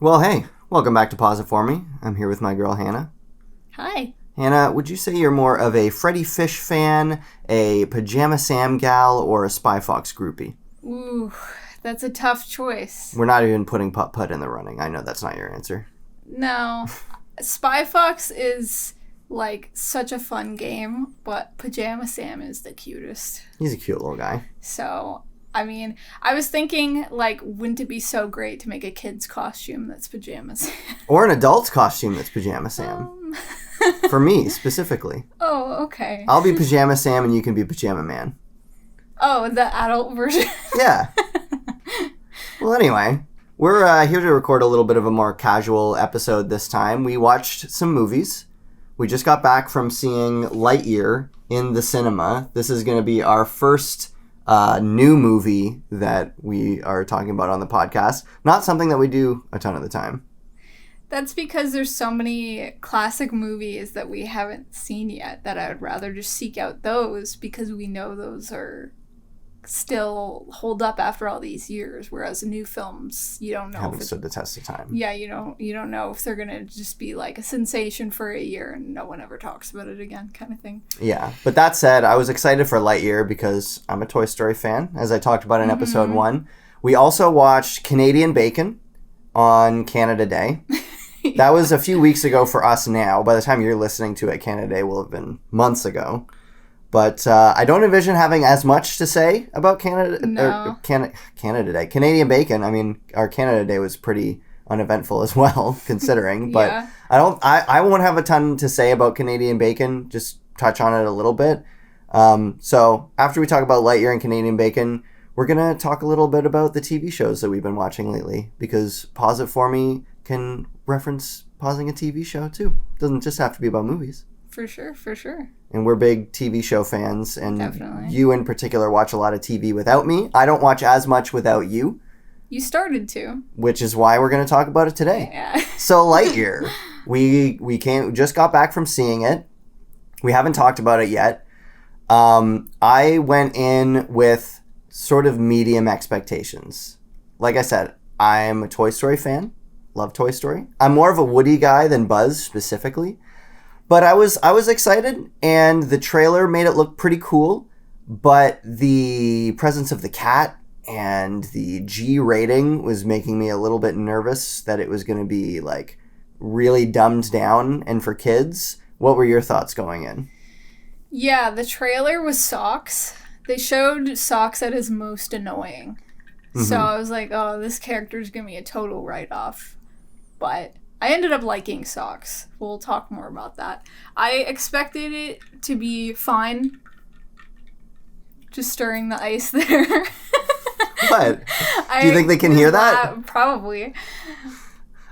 Well, hey, welcome back to Pause It For Me. I'm here with my girl, Hannah. Hi. Hannah, would you say you're more of a Freddy Fish fan, a Pajama Sam gal, or a Spy Fox groupie? Ooh, that's a tough choice. We're not even putting Putt-Putt in the running. I know that's not your answer. No. Spy Fox is, like, such a fun game, but Pajama Sam is the cutest. He's a cute little guy. So, I mean, I was thinking, like, wouldn't it be so great to make a kid's costume that's Pajama Sam? Or an adult's costume that's Pajama Sam. For me, specifically. Oh, okay. I'll be Pajama Sam and you can be Pajama Man. Oh, the adult version? Yeah. Well, anyway, we're here to record a little bit of a more casual episode this time. We watched some movies. We just got back from seeing Lightyear in the cinema. This is going to be our first new movie that we are talking about on the podcast. Not something that we do a ton of the time. That's because there's so many classic movies that we haven't seen yet that I would rather just seek out those because we know those are still hold up after all these years, whereas new films, you don't know Haven't stood the test of time. Yeah, you don't know if they're gonna just be like a sensation for a year and no one ever talks about it again, kind of thing. Yeah, but that said, I was excited for Lightyear because I'm a Toy Story fan, as I talked about in episode 1. We also watched Canadian Bacon on Canada Day. That was a few weeks ago for us now. By the time you're listening to it, Canada Day will have been months ago. But I don't envision having as much to say about Canada Day. Canadian Bacon. I mean, our Canada Day was pretty uneventful as well, considering. But Yeah. I won't have a ton to say about Canadian Bacon. Just touch on it a little bit. So after we talk about Lightyear and Canadian Bacon, we're gonna talk a little bit about the TV shows that we've been watching lately. Because Pause It For Me can reference pausing a TV show too. Doesn't just have to be about movies. For sure. And we're big TV show fans, and Definitely. You in particular watch a lot of TV without me. I don't watch as much without you, You started to. which is why we're going to talk about it today. Yeah. So Lightyear, we just got back from seeing it. We haven't talked about it yet. I went in with sort of medium expectations. Like I said, I'm a Toy Story fan. Love Toy Story. I'm more of a Woody guy than Buzz specifically. But I was excited, and the trailer made it look pretty cool, but the presence of the cat and the G rating was making me a little bit nervous that it was going to be, like, really dumbed down and for kids. What were your thoughts going in? Yeah, the trailer was Socks. They showed Socks at his most annoying. So I was like, oh, this character's going to be a total write-off. But I ended up liking Socks. We'll talk more about that. I expected it to be fine. Just stirring the ice there. What? Do you think they can hear that? Probably.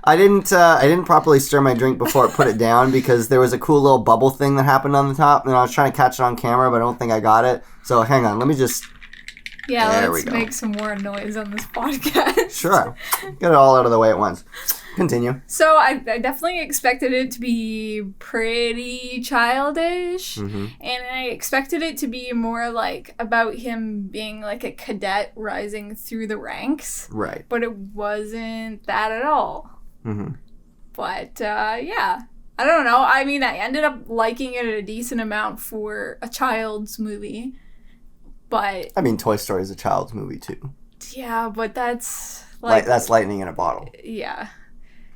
I didn't properly stir my drink before I put it down because there was a cool little bubble thing that happened on the top, and I was trying to catch it on camera, but I don't think I got it. So hang on, let me just... Yeah, There let's we go. make some more noise on this podcast. Sure. Get it all out of the way at once. Continue. So I definitely expected it to be pretty childish, and I expected it to be more like about him being like a cadet rising through the ranks. Right. But it wasn't that at all. Mm-hmm. But yeah, I don't know. I mean, I ended up liking it a decent amount for a child's movie. But I mean, Toy Story is a child's movie too. yeah, but that's like That's lightning in a bottle. yeah.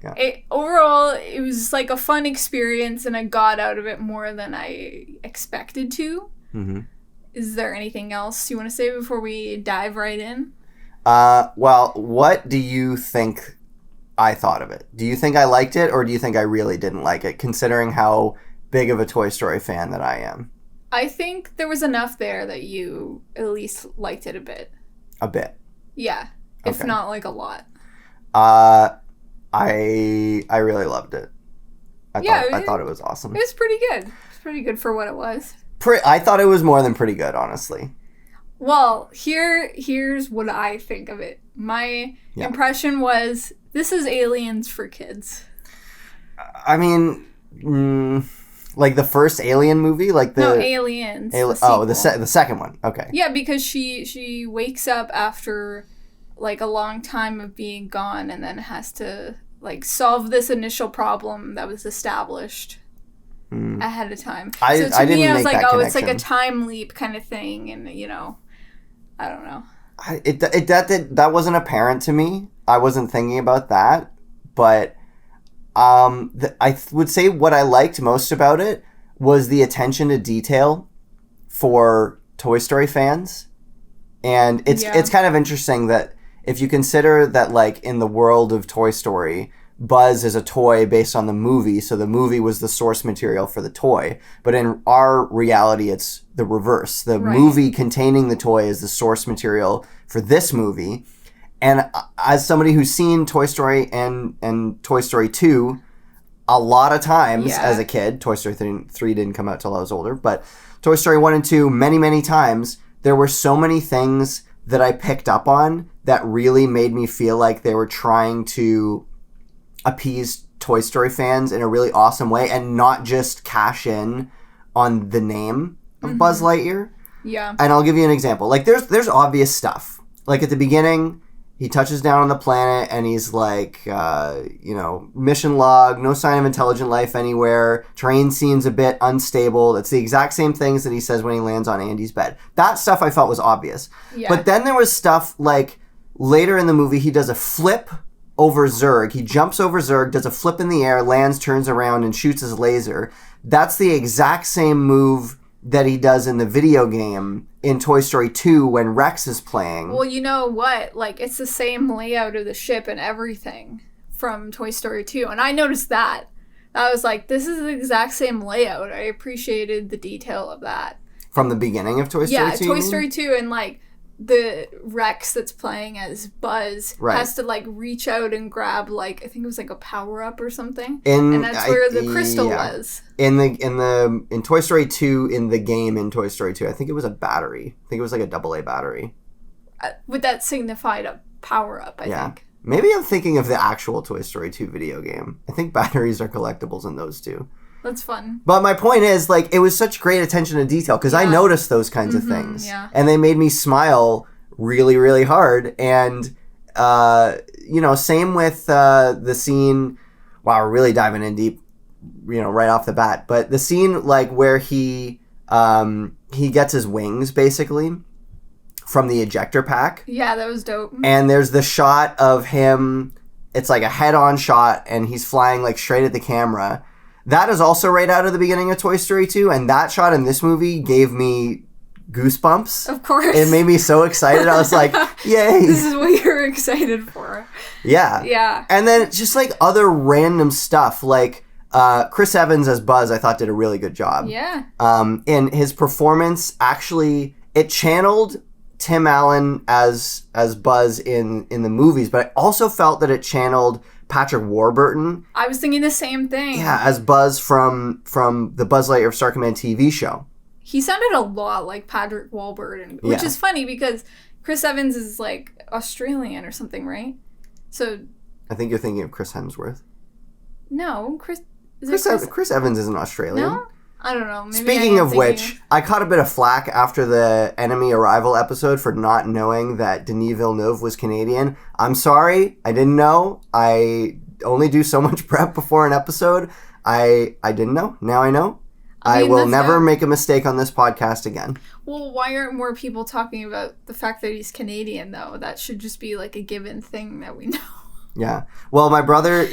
Yeah. Overall, it was like a fun experience, and I got out of it more than I expected to. Mm-hmm. Is there anything else you want to say before we dive right in? Well, what do you think I thought of it? Do you think I liked it, or do you think I really didn't like it, considering how big of a Toy Story fan that I am? I think there was enough there that you at least liked it a bit. A bit. Yeah, if Okay. not like a lot. I really loved it. I thought it was awesome. It was pretty good. It was pretty good for what it was. I thought it was more than pretty good, honestly. Well, here's what I think of it. My impression was, this is Aliens for kids. I mean, like the first Alien movie, like the Aliens. the second one. Okay. Yeah, because she wakes up after like a long time of being gone, and then has to like solve this initial problem that was established ahead of time. So to me, I was like, oh, it's like a time leap kind of thing, and I don't know. That wasn't apparent to me. I wasn't thinking about that, but I would say what I liked most about it was the attention to detail for Toy Story fans. And it's kind of interesting that if you consider that, like, in the world of Toy Story, Buzz is a toy based on the movie, so the movie was the source material for the toy. But in our reality, it's the reverse. The movie containing the toy is the source material for this movie. And as somebody who's seen Toy Story and Toy Story 2 a lot of times as a kid, Toy Story 3 didn't come out till I was older, but Toy Story 1 and 2 many, many times, there were so many things that I picked up on that really made me feel like they were trying to appease Toy Story fans in a really awesome way and not just cash in on the name of Buzz Lightyear. Yeah. And I'll give you an example. Like, there's obvious stuff. Like, at the beginning, he touches down on the planet and he's like, mission log, no sign of intelligent life anywhere. Terrain seems a bit unstable. It's the exact same things that he says when he lands on Andy's bed. That stuff I felt was obvious. Yeah. But then there was stuff like later in the movie, he does a flip over Zurg. He jumps over Zurg, does a flip in the air, lands, turns around, and shoots his laser. That's the exact same move that he does in the video game in Toy Story 2 when Rex is playing. Well, you know what? Like, it's the same layout of the ship and everything from Toy Story 2. And I noticed that. I was like, this is the exact same layout. I appreciated the detail of that. From the beginning of Toy Story 2? Yeah, Toy Story 2, and like the Rex that's playing as Buzz has to like reach out and grab, like, I think it was like a power-up or something. And that's where the crystal was. In Toy Story 2, in the game in Toy Story 2, I think it was a battery. I think it was like a AA battery. Would that signify a power-up, I think? Maybe I'm thinking of the actual Toy Story 2 video game. I think batteries are collectibles in those two. That's fun. But my point is, like, it was such great attention to detail because I noticed those kinds of things. Yeah. And they made me smile really, really hard. And, same with the scene. Wow, we're really diving in deep, right off the bat. But the scene, like, where he gets his wings, basically, from the ejector pack. Yeah, that was dope. And there's the shot of him. It's like a head-on shot, and he's flying, like, straight at the camera. That is also right out of the beginning of Toy Story 2, and that shot in this movie gave me goosebumps. Of course. It made me so excited. I was like, yay. This is what you're excited for. Yeah. Yeah. And then just like other random stuff, like Chris Evans as Buzz, I thought did a really good job. Yeah. And his performance, actually, it channeled Tim Allen as Buzz in the movies, but I also felt that it channeled Patrick Warburton. I was thinking the same thing. Yeah, as Buzz from the Buzz Lightyear Star Command TV show. He sounded a lot like Patrick Warburton, which is funny because Chris Evans is like Australian or something, right? So I think you're thinking of Chris Hemsworth. No, Chris Evans isn't Australian. No? I don't know. Maybe Speaking of which, I caught a bit of flack after the Enemy Arrival episode for not knowing that Denis Villeneuve was Canadian. I'm sorry. I didn't know. I only do so much prep before an episode. I didn't know. Now I know. I will never make a mistake on this podcast again. Well, why aren't more people talking about the fact that he's Canadian, though? That should just be like a given thing that we know. Yeah. Well, my brother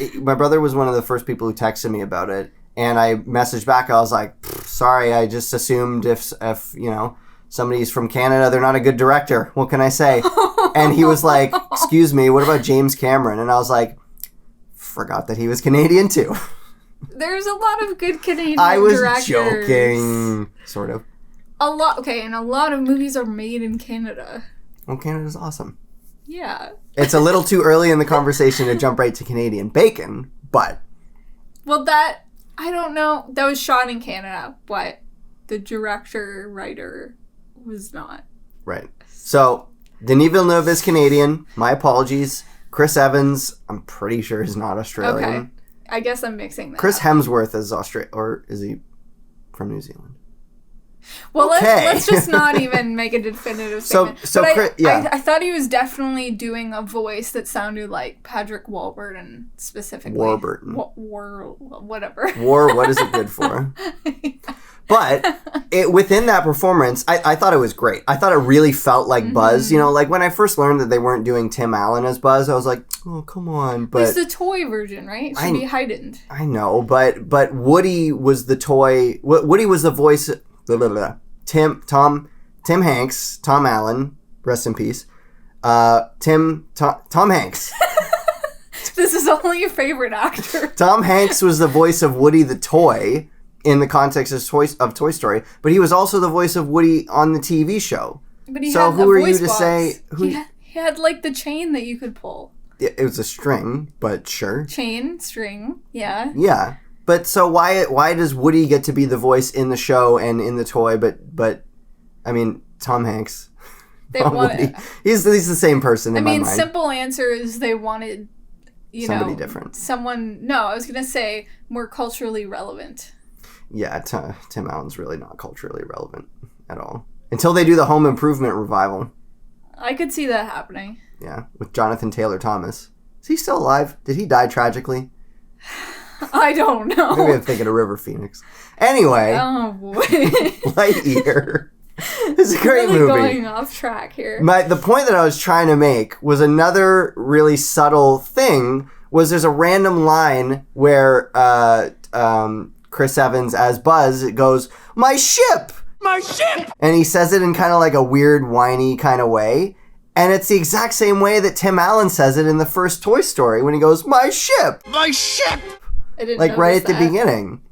was one of the first people who texted me about it. And I messaged back. I was like, sorry, I just assumed if somebody's from Canada, they're not a good director. What can I say? And he was like, excuse me, what about James Cameron? And I was like, forgot that he was Canadian too. There's a lot of good Canadian directors. I was joking, sort of. And a lot of movies are made in Canada. Well, Canada's awesome. Yeah. It's a little too early in the conversation to jump right to Canadian bacon, but... Well, I don't know. That was shot in Canada, but the director, writer was not. Right. So, Denis Villeneuve is Canadian. My apologies. Chris Evans, I'm pretty sure is not Australian. Okay. I guess I'm mixing that Chris up. Hemsworth is Australian, or is he from New Zealand? Well, Okay. let's just not even make a definitive statement. I thought he was definitely doing a voice that sounded like Patrick Warburton specifically. Warburton. Whatever. What is it good for? But within that performance, I thought it was great. I thought it really felt like Buzz. You know, like when I first learned that they weren't doing Tim Allen as Buzz, I was like, oh, come on. But it's the toy version, right? It should be heightened. I know, but Woody was the toy. Woody was the voice. Tim Hanks, Tom Allen, rest in peace. Tom Hanks. This is only your favorite actor. Tom Hanks was the voice of Woody the toy in the context of Toy Story, but he was also the voice of Woody on the TV show. But he so had who a are voice you to box. say? He had like the chain that you could pull. It was a string, but sure. Chain, string, yeah. Yeah. But so why does Woody get to be the voice in the show and in the toy? But I mean, Tom Hanks. He's the same person in my mind. Simple answer is they wanted, somebody different. I was gonna say more culturally relevant. Yeah, Tim Allen's really not culturally relevant at all until they do the Home Improvement revival. I could see that happening. Yeah, with Jonathan Taylor Thomas. Is he still alive? Did he die tragically? I don't know. Maybe I'm thinking of River Phoenix. Anyway. Oh, boy. Lightyear. It's a great really movie. Going off track here. The point that I was trying to make was another really subtle thing was there's a random line where Chris Evans as Buzz goes, "My ship! My ship!" And he says it in kind of like a weird, whiny kind of way. And it's the exact same way that Tim Allen says it in the first Toy Story when he goes, "My ship! My ship!" I didn't like right at the beginning.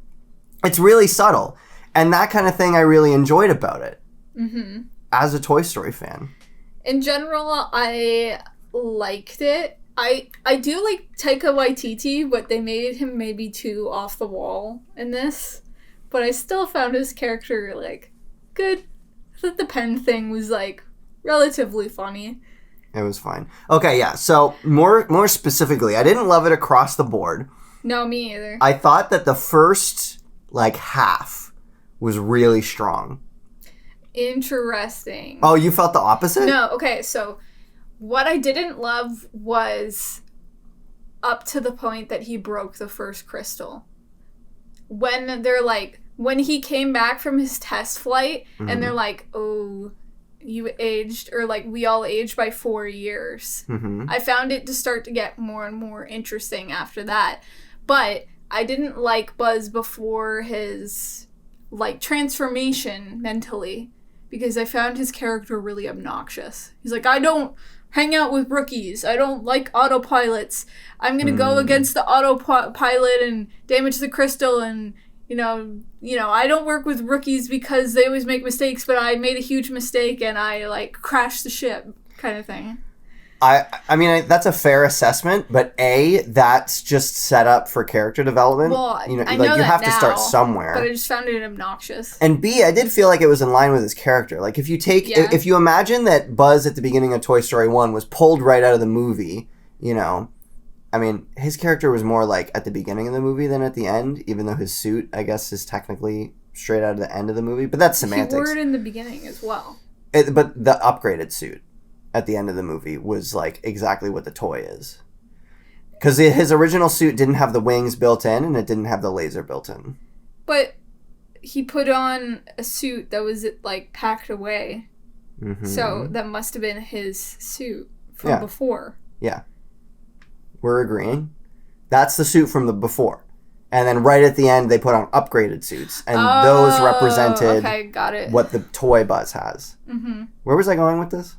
It's really subtle. And that kind of thing I really enjoyed about it. Mm-hmm. As a Toy Story fan. In general, I liked it. I do like Taika Waititi, but they made him maybe too off the wall in this. But I still found his character, like, good. I thought the pen thing was, like, relatively funny. It was fine. Okay, yeah. So, more specifically, I didn't love it across the board. No, me either. I thought that the first, half was really strong. Interesting. Oh, you felt the opposite? No, okay, so what I didn't love was up to the point that he broke the first crystal. When they're when he came back from his test flight, and they're like, oh, you aged, or we all aged by 4 years. Mm-hmm. I found it to start to get more and more interesting after that. But I didn't like Buzz before his, transformation mentally, because I found his character really obnoxious. He's like, I don't hang out with rookies. I don't like autopilots. I'm going to go against the autopilot and damage the crystal, and, you know, I don't work with rookies because they always make mistakes, but I made a huge mistake and I, crashed the ship, kind of thing. I mean, that's a fair assessment, but that's just set up for character development. Well, I know you have to start somewhere. But I just found it obnoxious. And B, I did feel like it was in line with his character. If you imagine that Buzz at the beginning of Toy Story 1 was pulled right out of the movie, I mean, his character was more at the beginning of the movie than at the end, even though his suit, I guess, is technically straight out of the end of the movie. But that's semantics. He wore it in the beginning as well. But the upgraded suit at the end of the movie was exactly what the toy is. Because his original suit didn't have the wings built in, and it didn't have the laser built in. But he put on a suit that was packed away. Mm-hmm. So that must have been his suit from before. Yeah. We're agreeing. That's the suit from the before. And then right at the end, they put on upgraded suits. And those represented got it. What the toy Buzz has. Mm-hmm. Where was I going with this?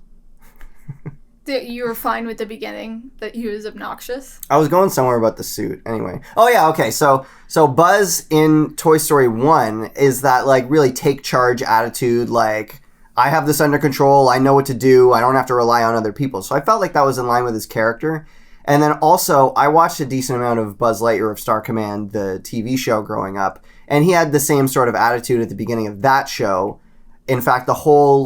You were fine with the beginning, that he was obnoxious? I was going somewhere about the suit. Anyway. Oh, yeah, okay. So Buzz in Toy Story 1 is that, really take charge attitude, I have this under control, I know what to do, I don't have to rely on other people. So I felt like that was in line with his character. And then also, I watched a decent amount of Buzz Lightyear of Star Command, the TV show, growing up. And he had the same sort of attitude at the beginning of that show. In fact, the whole,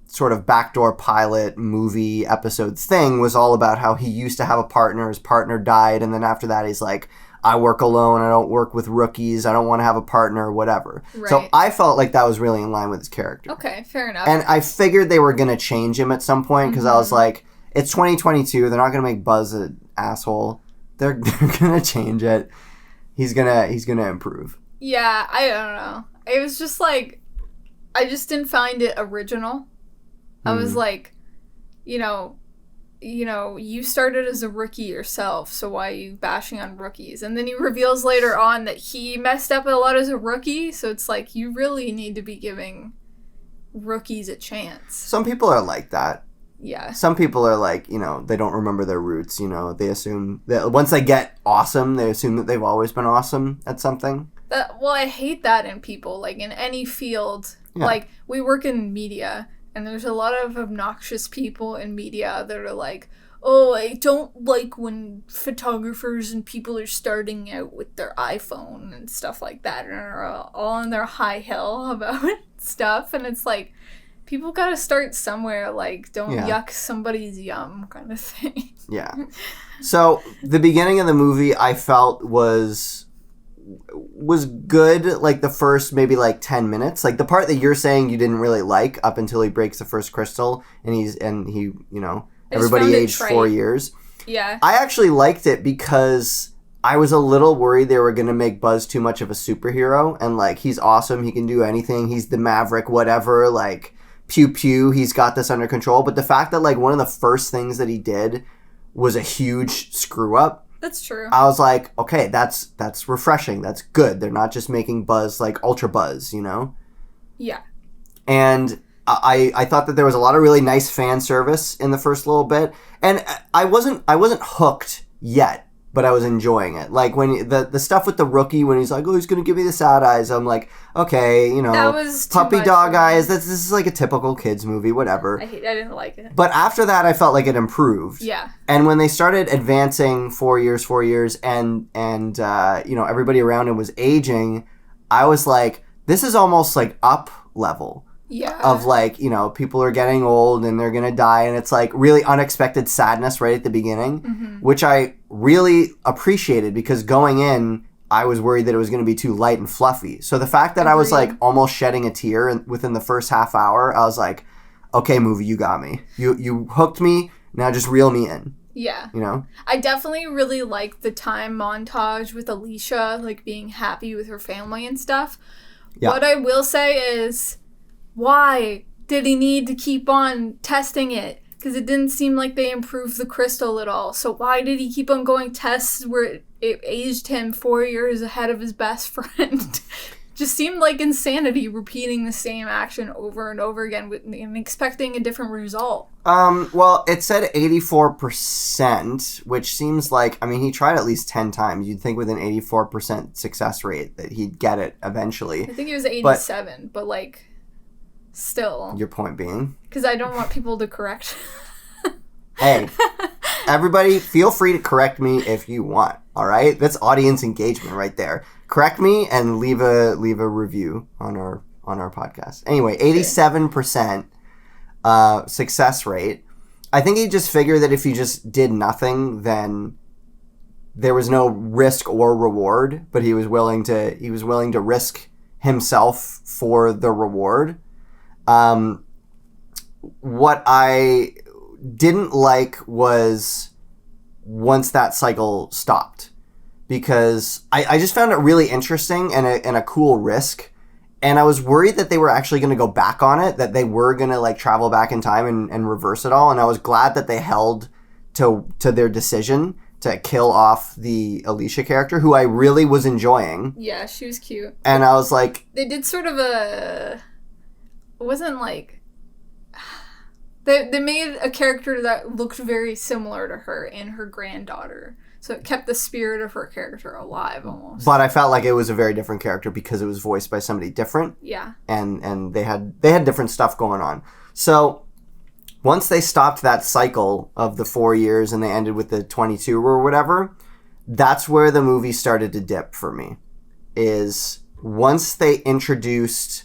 sort of backdoor pilot movie episode thing was all about how he used to have a partner, his partner died, and then after that he's like, I work alone. I don't work with rookies. I don't want to have a partner or whatever. Right. So I felt like that was really in line with his character. Okay, fair enough. And I figured they were going to change him at some point because I was like, it's 2022. They're not going to make Buzz an asshole. They're going to change it. He's gonna improve. Yeah, I don't know. It was just like, I just didn't find it original. I was like, you started as a rookie yourself, so why are you bashing on rookies? And then he reveals later on that he messed up a lot as a rookie, so it's like, you really need to be giving rookies a chance. Some people are like that. Yeah. Some people are like, they don't remember their roots, they assume that once they get awesome, they assume that they've always been awesome at something. Well, I hate that in people, like in any field. Yeah. Like, we work in media, and there's a lot of obnoxious people in media that are like, oh, I don't like when photographers and people are starting out with their iPhone and stuff like that, and are all on their high hill about stuff, and it's like, people gotta start somewhere, like, don't yuck somebody's yum kind of thing. Yeah. So, the beginning of the movie I felt was good, like, the first maybe, 10 minutes. Like, the part that you're saying you didn't really like up until he breaks the first crystal, and he, everybody aged 4 years. Yeah. I actually liked it because I was a little worried they were going to make Buzz too much of a superhero, and, he's awesome, he can do anything, he's the Maverick, whatever, pew pew, he's got this under control. But the fact that one of the first things that he did was a huge screw up. That's true. I was like, okay, that's refreshing. That's good. They're not just making Buzz Ultra Buzz, Yeah. And I thought that there was a lot of really nice fan service in the first little bit, and I wasn't hooked yet, but I was enjoying it. Like when the stuff with the rookie, when he's like, oh, he's gonna give me the sad eyes. I'm like, okay, that was puppy dog eyes. This is like a typical kids movie, whatever. I didn't like it. But after that, I felt like it improved. Yeah. And when they started advancing 4 years, and everybody around him was aging, I was like, this is almost up level. Yeah. Of people are getting old and they're gonna die, and it's really unexpected sadness right at the beginning, which I really appreciated, because going in I was worried that it was gonna be too light and fluffy. So the fact that I was almost shedding a tear within the first half hour, I was like, okay, movie, you got me. You hooked me. Now just reel me in. Yeah. I definitely really liked the time montage with Alicia, being happy with her family and stuff. Yeah. What I will say is, why did he need to keep on testing it? Because it didn't seem like they improved the crystal at all. So why did he keep on going tests where it aged him 4 years ahead of his best friend? Just seemed like insanity, repeating the same action over and over again and expecting a different result. Well, it said 84%, which seems like, he tried at least 10 times. You'd think with an 84% success rate that he'd get it eventually. I think it was 87, but still. Your point being? Because I don't want people to correct. Hey, everybody, feel free to correct me if you want, all right? That's audience engagement right there. Correct me and leave a review on our podcast. Anyway, 87% success rate. I think he just figured that if you just did nothing, then there was no risk or reward, but he was willing to risk himself for the reward. What I didn't like was once that cycle stopped, because I just found it really interesting and a cool risk, and I was worried that they were actually going to go back on it, that they were going to travel back in time and reverse it all, and I was glad that they held to their decision to kill off the Alicia character, who I really was enjoying. Yeah, she was cute. And I was like, they did sort of it wasn't they made a character that looked very similar to her and her granddaughter. So it kept the spirit of her character alive almost. But I felt like it was a very different character because it was voiced by somebody different. Yeah. And they had different stuff going on. So once they stopped that cycle of the 4 years and they ended with the 22 or whatever, that's where the movie started to dip for me. Is once they introduced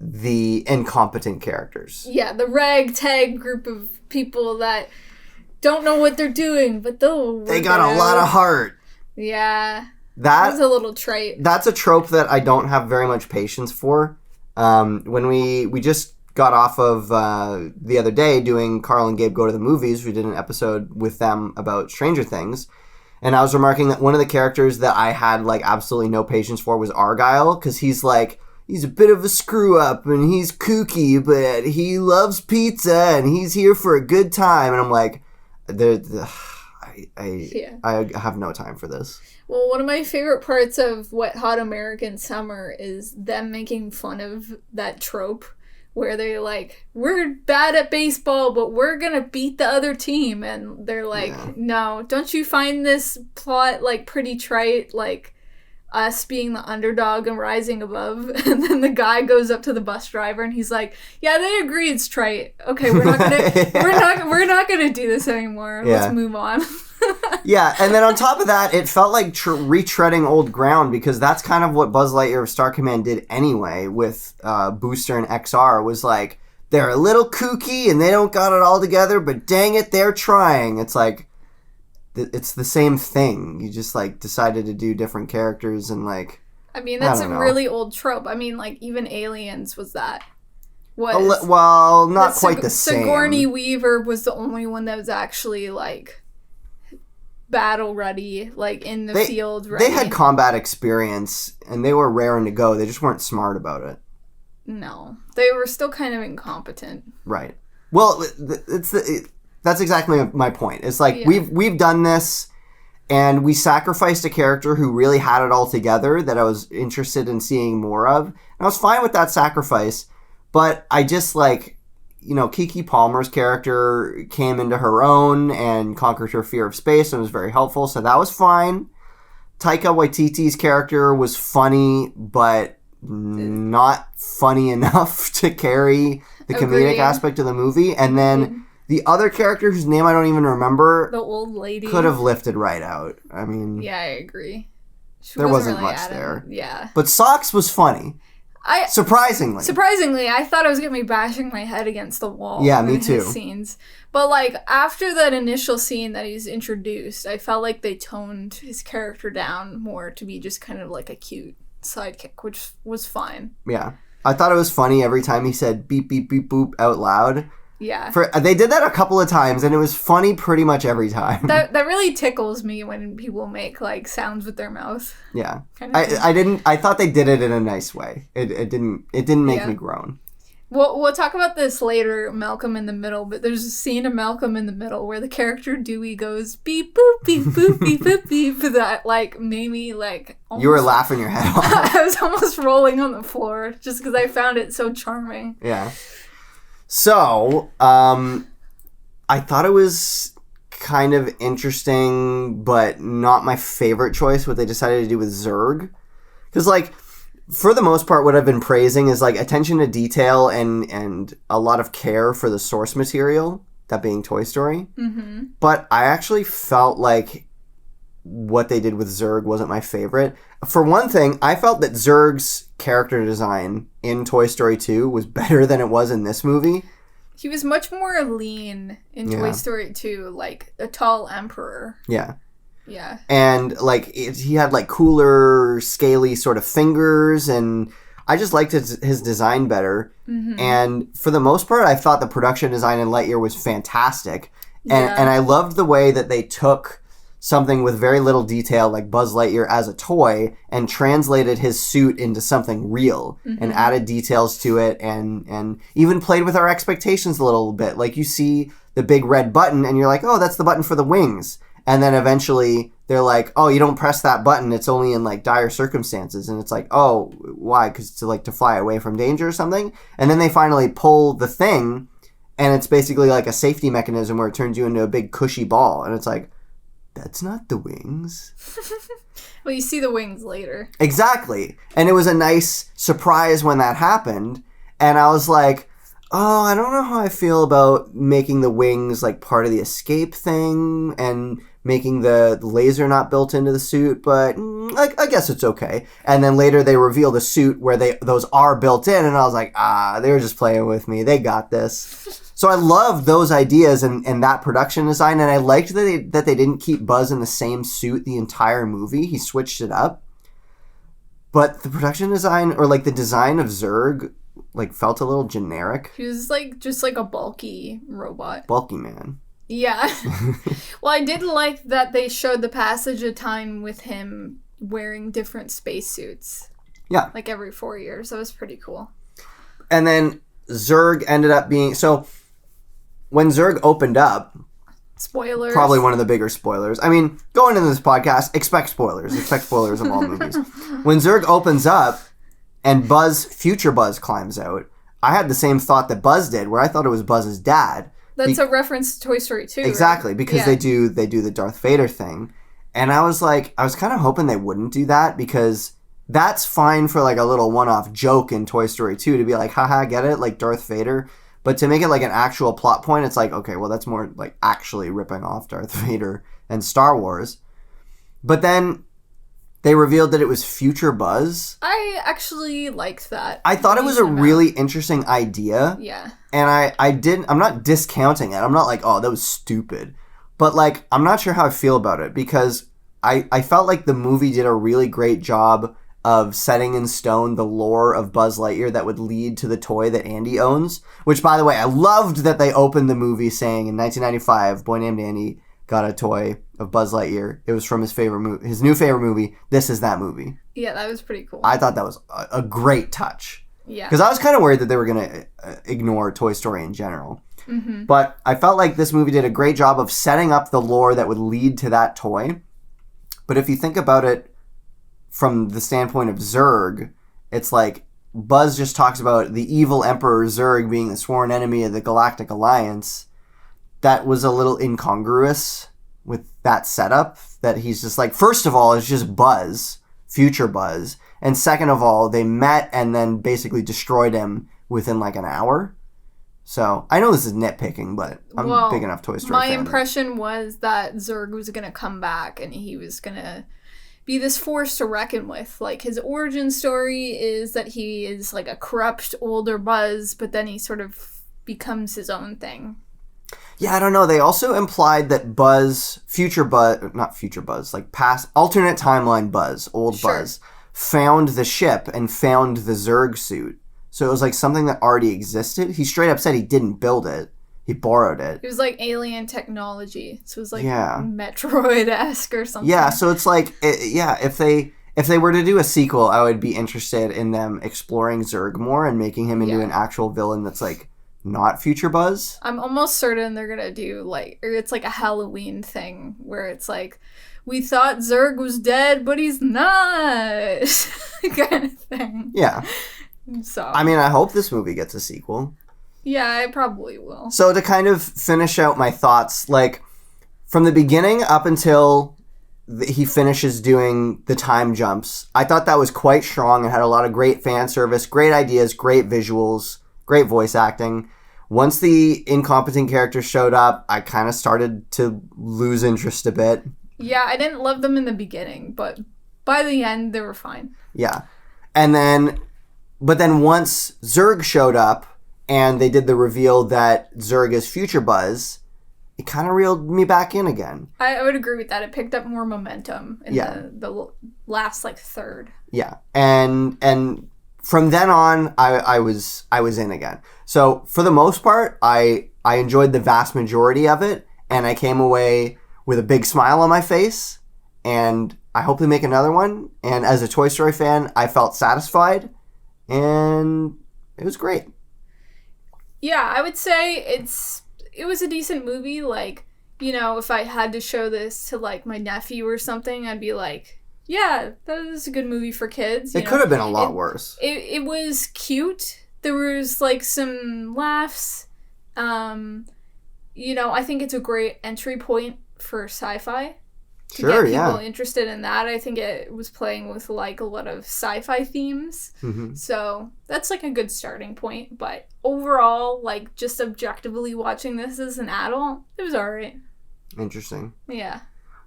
the incompetent characters. Yeah, the ragtag group of people that don't know what they're doing, but they got a lot of heart. Yeah. That was a little trite. That's a trope that I don't have very much patience for. When we just got off of the other day doing Carl and Gabe Go to the Movies, we did an episode with them about Stranger Things, and I was remarking that one of the characters that I had like absolutely no patience for was Argyle, because he's a bit of a screw up and he's kooky, but he loves pizza and he's here for a good time, and I'm like, I have no time for this. Well, one of my favorite parts of Wet Hot American Summer is them making fun of that trope where they're like, we're bad at baseball, but we're gonna beat the other team. And they're like, no, don't you find this plot like pretty trite? Like us being the underdog and rising above. And then the guy goes up to the bus driver and he's like, yeah, they agree it's trite. Okay, we're not gonna do this anymore. Yeah. Let's move on. Yeah, and then on top of that, it felt like retreading old ground, because that's kind of what Buzz Lightyear of Star Command did anyway with Booster and XR, was like, they're a little kooky and they don't got it all together, but dang it, they're trying. It's like, it's the same thing. You just like decided to do different characters and like... I mean, that's a really old trope. I mean, like, even Aliens was that. Well, not quite the same. Sigourney Weaver was the only one that was actually like... battle ready, like in the field ready. They had combat experience and they were raring to go. They just weren't smart about it. No, they were still kind of incompetent. Right. Well, that's exactly my point. It's like we've done this, and we sacrificed a character who really had it all together that I was interested in seeing more of. And I was fine with that sacrifice, but I just like, you know, Kiki Palmer's character came into her own and conquered her fear of space and was very helpful, so that was fine. Taika Waititi's character was funny, but not funny enough to carry the comedic aspect of the movie. And then the other character, whose name I don't even remember, the old lady, could have lifted right out. I mean... Yeah, I agree. There wasn't really much there. Yeah. But Socks was funny. Surprisingly, I thought I was gonna be bashing my head against the wall. Yeah, me too. His scenes, but like after that initial scene that he's introduced, I felt like they toned his character down more to be just kind of like a cute sidekick, which was fine. Yeah, I thought it was funny every time he said beep beep beep boop out loud. Yeah. They did that a couple of times, and it was funny pretty much every time. That really tickles me when people make like sounds with their mouth. Yeah. I thought they did it in a nice way. It didn't make me groan. We'll talk about this later, Malcolm in the Middle, but there's a scene of Malcolm in the Middle where the character Dewey goes beep boop beep boop beep boop beep, that like made me like almost, you were laughing your head off. I was almost rolling on the floor just because I found it so charming. Yeah. So, I thought it was kind of interesting, but not my favorite choice, what they decided to do with Zurg. Because, like, for the most part, what I've been praising is, like, attention to detail and a lot of care for the source material, that being Toy Story. Mm-hmm. But I actually felt like what they did with Zurg wasn't my favorite. For one thing, I felt that Zurg's character design in Toy Story 2 was better than it was in this movie. He was much more lean in Toy Story 2, like a tall emperor. Yeah. Yeah. And, like, he had, like, cooler, scaly sort of fingers, and I just liked his design better. Mm-hmm. And for the most part, I thought the production design in Lightyear was fantastic. And I loved the way that they took something with very little detail, like Buzz Lightyear as a toy, and translated his suit into something real, and added details to it, and even played with our expectations a little bit. Like, you see the big red button, and you're like, oh, that's the button for the wings. And then eventually they're like, oh, you don't press that button, it's only in, like, dire circumstances. And it's like, oh, why? Because to fly away from danger or something? And then they finally pull the thing, and it's basically like a safety mechanism where it turns you into a big cushy ball. And it's like, that's not the wings. Well, you see the wings later. Exactly. And it was a nice surprise when that happened. And I was like, oh, I don't know how I feel about making the wings like part of the escape thing and making the laser not built into the suit, but I guess it's okay. And then later they reveal the suit where those are built in, and I was like, they were just playing with me. They got this. So I loved those ideas and that production design, and I liked that they didn't keep Buzz in the same suit the entire movie. He switched it up. But the production design, or like the design of Zurg, like felt a little generic. He was like just like a bulky robot. Bulky man. Yeah. Well, I did like that they showed the passage of time with him wearing different spacesuits. Yeah. Like every 4 years. That was pretty cool. And then Zurg ended up being... So, when Zurg opened up... Spoilers. Probably one of the bigger spoilers. I mean, going into this podcast, expect spoilers. Expect spoilers of all movies. When Zurg opens up and future Buzz climbs out, I had the same thought that Buzz did, where I thought it was Buzz's dad. That's a reference to Toy Story 2, exactly, right? because they do the Darth Vader thing. And I was kind of hoping they wouldn't do that, because that's fine for like a little one-off joke in Toy Story 2 to be like, haha, get it? Like Darth Vader. But to make it like an actual plot point, it's like, okay, well, that's more like actually ripping off Darth Vader and Star Wars. But then they revealed that it was future Buzz. I actually liked that. I thought it was a really interesting idea. Yeah. And I'm not discounting it. I'm not like, oh, that was stupid. But like, I'm not sure how I feel about it, because I felt like the movie did a really great job of setting in stone the lore of Buzz Lightyear that would lead to the toy that Andy owns. Which, by the way, I loved that they opened the movie saying in 1995, boy named Andy got a toy of Buzz Lightyear. It was from his new favorite movie. This is that movie. Yeah, that was pretty cool. I thought that was a great touch. Yeah. Because I was kind of worried that they were going to ignore Toy Story in general. Mm-hmm. But I felt like this movie did a great job of setting up the lore that would lead to that toy. But if you think about it from the standpoint of Zurg, it's like Buzz just talks about the evil Emperor Zurg being the sworn enemy of the Galactic Alliance. That was a little incongruous with that setup, that he's just like, first of all, it's just Buzz, future Buzz. And second of all, they met and then basically destroyed him within like an hour. So, I know this is nitpicking, but I'm a big enough Toy Story fan. My impression was that Zurg was going to come back and he was going to be this force to reckon with. Like, his origin story is that he is like a corrupt older Buzz, but then he sort of becomes his own thing. Yeah, I don't know. They also implied that like past, alternate timeline Buzz, old Buzz, found the ship and found the Zurg suit. So it was like something that already existed. He straight up said he didn't build it. He borrowed it. It was like alien technology. So it was like Metroid-esque or something. Yeah, so it's like, if they were to do a sequel, I would be interested in them exploring Zurg more and making him into an actual villain that's like not future Buzz. I'm almost certain they're going to do like, or it's like a Halloween thing where it's like, we thought Zurg was dead, but he's not. Kind of thing. Yeah. So, I mean, I hope this movie gets a sequel. Yeah, I probably will. So to kind of finish out my thoughts, like from the beginning up until he finishes doing the time jumps, I thought that was quite strong and had a lot of great fan service, great ideas, great visuals, great voice acting. Once the incompetent characters showed up, I kind of started to lose interest a bit. Yeah, I didn't love them in the beginning, but by the end, they were fine. Yeah. But then once Zurg showed up and they did the reveal that Zurg is future Buzz, it kind of reeled me back in again. I would agree with that. It picked up more momentum in the last like third. Yeah. And from then on, I was in again. So for the most part, I enjoyed the vast majority of it, and I came away with a big smile on my face, and I hope they make another one. And as a Toy Story fan, I felt satisfied. And it was great. Yeah, I would say it was a decent movie. Like, you know, if I had to show this to like my nephew or something, I'd be like, yeah, that is a good movie for kids. It could have been a lot worse. It was cute. There was like some laughs. You know, I think it's a great entry point for sci-fi. To get people interested in that. I think it was playing with like a lot of sci-fi themes. Mm-hmm. So that's like a good starting point. But overall, like just objectively watching this as an adult, it was alright. Interesting. Yeah.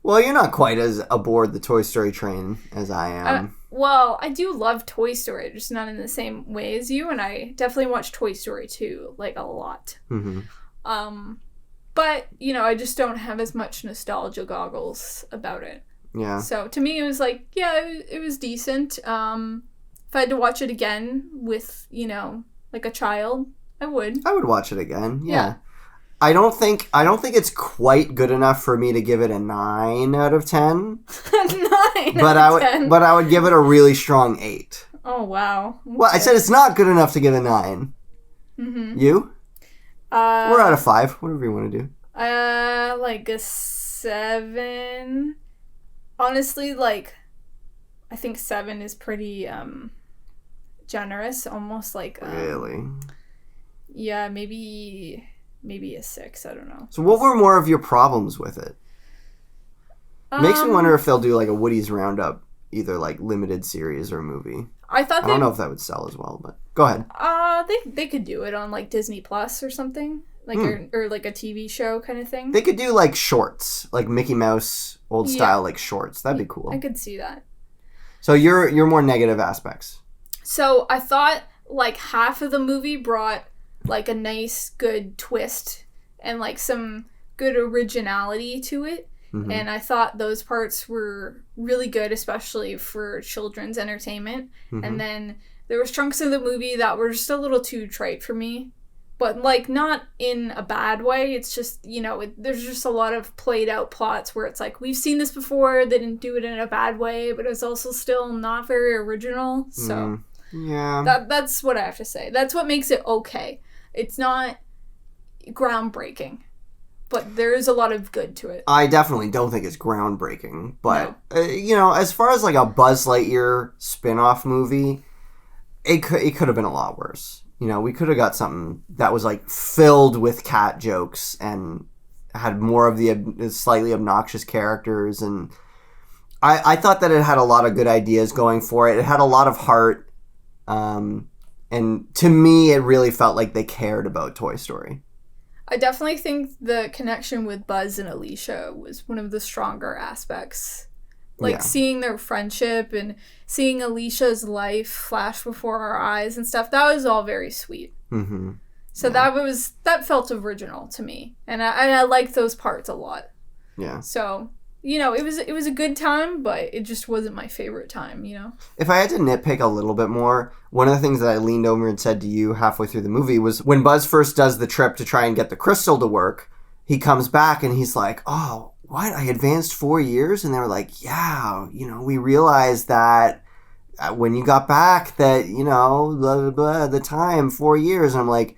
Well, you're not quite as aboard the Toy Story train as I am. Well, I do love Toy Story, just not in the same way as you, and I definitely watch Toy Story 2, like, a lot. Mm-hmm. But, you know, I just don't have as much nostalgia goggles about it. Yeah. So, to me, it was like, yeah, it was decent. If I had to watch it again with, you know, like a child, I would. I would watch it again, yeah. I don't think it's quite good enough for me to give it a 9 out of 10. 9 out of 10? But I would give it a really strong 8. Oh, wow. Okay. Well, I said it's not good enough to give a 9. Mm-hmm. You? We're out of 5. Whatever you want to do. Like a 7. Honestly, like, I think 7 is pretty, generous. Almost like, Really? Yeah, maybe a 6. I don't know. So what were more of your problems with it? Makes me wonder if they'll do, like, a Woody's Roundup, either, like, limited series or movie. I don't know if that would sell as well, but go ahead. They could do it on, like, Disney Plus or something. Like, or like a TV show kind of thing. They could do, like, shorts. Like Mickey Mouse, old style, like, shorts. That'd be cool. I could see that. So you're more negative aspects. So I thought, like, half of the movie brought, like, a nice, good twist and, like, some good originality to it. Mm-hmm. And I thought those parts were really good, especially for children's entertainment. Mm-hmm. And then there was chunks of the movie that were just a little too trite for me. But, like, not in a bad way. It's just, you know, there's just a lot of played out plots where it's like, we've seen this before. They didn't do it in a bad way, but it's also still not very original. So, yeah. That's what I have to say. That's what makes it okay. It's not groundbreaking, but there is a lot of good to it. I definitely don't think it's groundbreaking. But, you know, as far as, like, a Buzz Lightyear spin-off movie, it could have been a lot worse. You know, we could have got something that was, like, filled with cat jokes and had more of the slightly obnoxious characters. And I thought that it had a lot of good ideas going for it. It had a lot of heart. And to me, it really felt like they cared about Toy Story. I definitely think the connection with Buzz and Alicia was one of the stronger aspects. Like, seeing their friendship and seeing Alicia's life flash before our eyes and stuff, that was all very sweet. Mm-hmm. So that felt original to me. And I liked those parts a lot. Yeah. So, you know, it was a good time, but it just wasn't my favorite time, you know? If I had to nitpick a little bit more, one of the things that I leaned over and said to you halfway through the movie was when Buzz first does the trip to try and get the crystal to work, he comes back and he's like, oh, what? I advanced 4 years? And they were like, yeah, you know, we realized that when you got back that, you know, blah, blah, blah, the time, 4 years. And I'm like,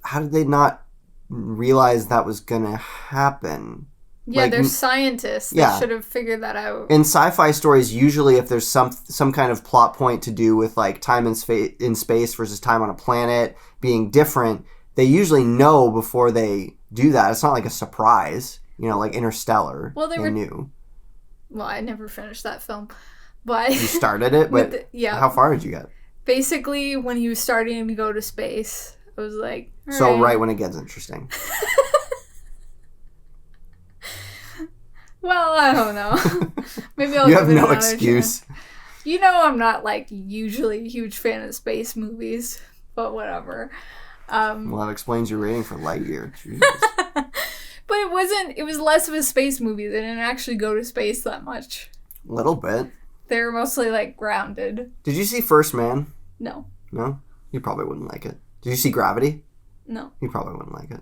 how did they not realize that was going to happen? Yeah, like, they're scientists. They should have figured that out. In sci-fi stories, usually if there's some kind of plot point to do with, like, time in space versus time on a planet being different, they usually know before they do that. It's not like a surprise. You know, like Interstellar. Well, they knew. Well, I never finished that film, but you started it. But how far did you get? Basically, when he was starting to go to space, I was like, right when it gets interesting. Well, I don't know. Maybe I'll. You have no excuse. Chance. You know, I'm not like usually a huge fan of space movies, but whatever. Well, that explains your rating for Lightyear. But it was less of a space movie. They didn't actually go to space that much. A little bit. They were mostly, like, grounded. Did you see First Man? No. No? You probably wouldn't like it. Did you see Gravity? No. You probably wouldn't like it.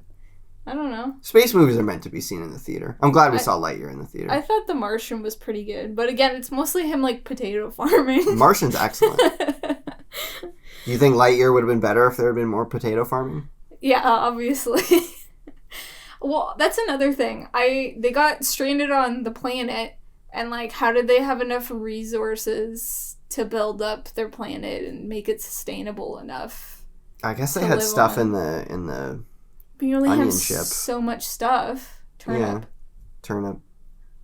I don't know. Space movies are meant to be seen in the theater. I'm glad we saw Lightyear in the theater. I thought The Martian was pretty good. But again, it's mostly him, like, potato farming. Martian's excellent. Do you think Lightyear would have been better if there had been more potato farming? Yeah, obviously. Well, that's another thing. They got stranded on the planet, and, like, how did they have enough resources to build up their planet and make it sustainable enough? I guess they had stuff in the but you only onion have ship. So much stuff. Turnip.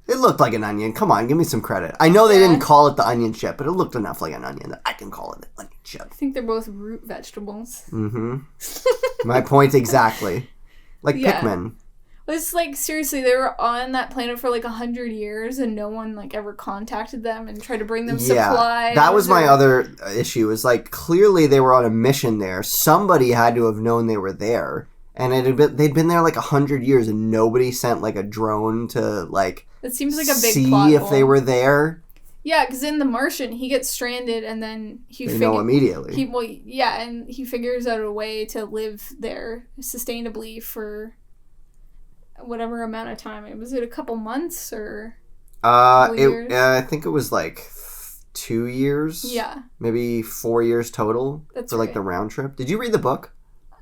It looked like an onion. Come on, give me some credit. I know they didn't call it the onion chip, but it looked enough like an onion that I can call it the onion chip. I think they're both root vegetables. Mm-hmm. My point exactly. Like Pikmin. It's like, seriously, they were on that planet for like 100 years and no one like ever contacted them and tried to bring them supplies. That was my other issue, is like, clearly they were on a mission there. Somebody had to have known they were there. And they'd been there like 100 years and nobody sent like a drone to like it seems like a big see plot if hole. they were there. Yeah, because in The Martian, he gets stranded and then they know immediately. And he figures out a way to live there sustainably for whatever amount of time. Was it a couple months or years? I think it was like 2 years. Yeah. Maybe 4 years total. That's for like the round trip. Did you read the book?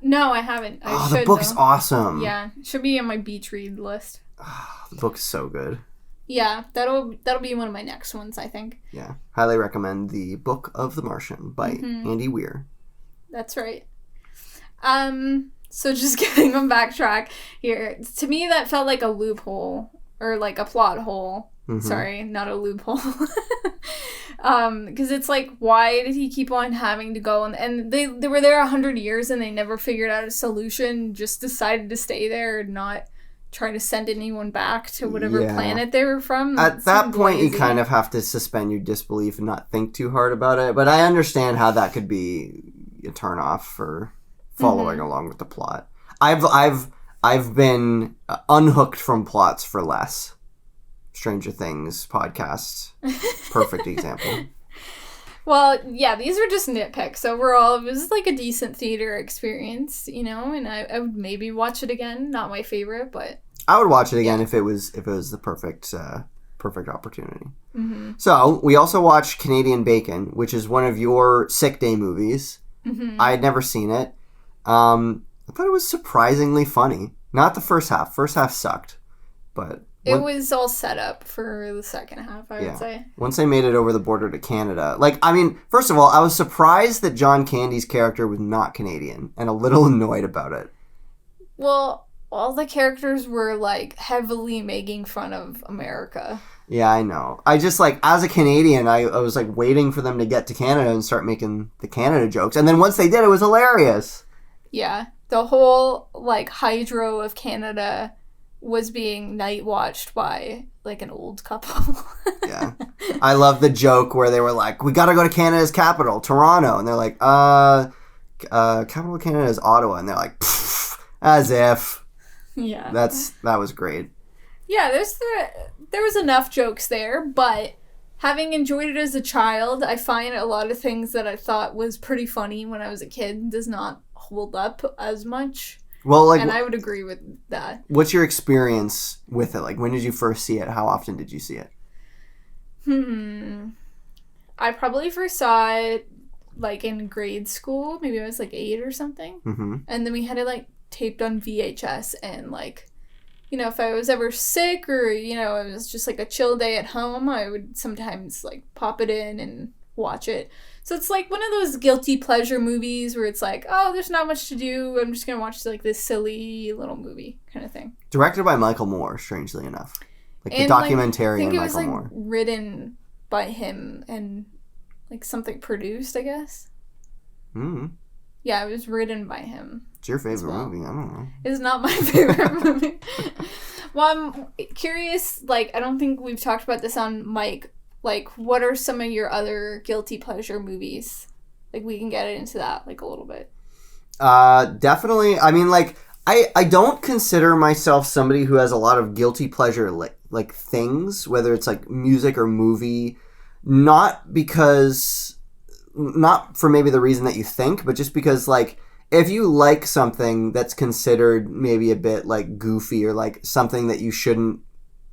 No, I haven't. The book's awesome. Yeah, should be on my beach read list. The book's so good. Yeah, that'll be one of my next ones, I think. Yeah, highly recommend The Book of the Martian by Andy Weir. That's right. So just getting on backtrack here, to me that felt like a loophole or like a plot hole. Sorry, not a loophole. Because it's like, why did he keep on having to go? And they were there 100 years and they never figured out a solution, just decided to stay there and not try to send anyone back to whatever planet they were from. At that point, you kind of have to suspend your disbelief and not think too hard about it. But I understand how that could be a turnoff for following along with the plot. I've been unhooked from plots for less. Stranger Things podcasts, perfect example. Well, yeah, these are just nitpicks. Overall, it was like a decent theater experience, you know, and I would maybe watch it again. Not my favorite, but I would watch it again if it was the perfect opportunity. So we also watched Canadian Bacon, which is one of your sick day movies. I had never seen it. I thought it was surprisingly funny. Not the first half. First half sucked, but it was all set up for the second half, I would say. Once they made it over the border to Canada. Like, I mean, first of all, I was surprised that John Candy's character was not Canadian and a little annoyed about it. Well, all the characters were, like, heavily making fun of America. Yeah, I know. I just, like, as a Canadian, I was, like, waiting for them to get to Canada and start making the Canada jokes. And then once they did, it was hilarious. Yeah. The whole, like, hydro of Canada was being night watched by like an old couple. Yeah. I love the joke where they were like, we gotta go to Canada's capital, Toronto. And they're like, capital of Canada is Ottawa. And they're like, as if. Yeah. That was great. Yeah, there was enough jokes there, but having enjoyed it as a child, I find a lot of things that I thought was pretty funny when I was a kid does not hold up as much. Well, like, and I would agree with that. What's your experience with it? Like, when did you first see it? How often did you see it? I probably first saw it, like, in grade school. Maybe I was, like, 8 or something. And then we had it, like, taped on VHS. And, like, you know, if I was ever sick or, you know, it was just, like, a chill day at home, I would sometimes, like, pop it in and watch it. So it's like one of those guilty pleasure movies where it's like, oh, there's not much to do. I'm just going to watch like this silly little movie kind of thing. Directed by Michael Moore, strangely enough. Like the documentarian Michael Moore. I think it was like written by him and like something produced, I guess. Yeah, it was written by him. It's your favorite movie. I don't know. It's not my favorite movie. Well, I'm curious, like, I don't think we've talked about this on mic. Like, what are some of your other guilty pleasure movies? Like, we can get into that, like, a little bit. Definitely. I mean, like, I don't consider myself somebody who has a lot of guilty pleasure, like things, whether it's, like, music or movie. Not for maybe the reason that you think, but just because, like, if you like something that's considered maybe a bit, like, goofy or, like, something that you shouldn't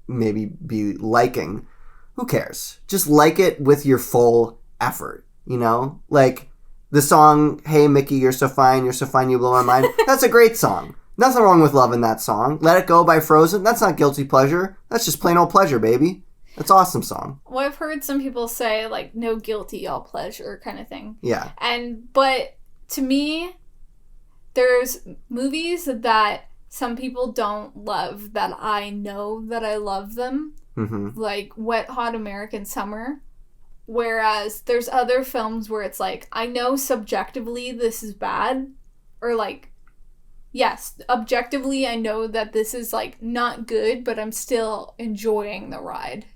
maybe be liking, who cares? Just like it with your full effort, you know? Like, the song, Hey Mickey, You're So Fine, You Blow My Mind, that's a great song. Nothing wrong with loving that song. Let It Go by Frozen, that's not guilty pleasure. That's just plain old pleasure, baby. That's an awesome song. Well, I've heard some people say, like, no guilty, all pleasure kind of thing. Yeah. But to me, there's movies that some people don't love that I know that I love them. Like Wet Hot American Summer. Whereas there's other films where it's like, I know subjectively this is bad. Or like, yes, objectively, I know that this is, like, not good, but I'm still enjoying the ride.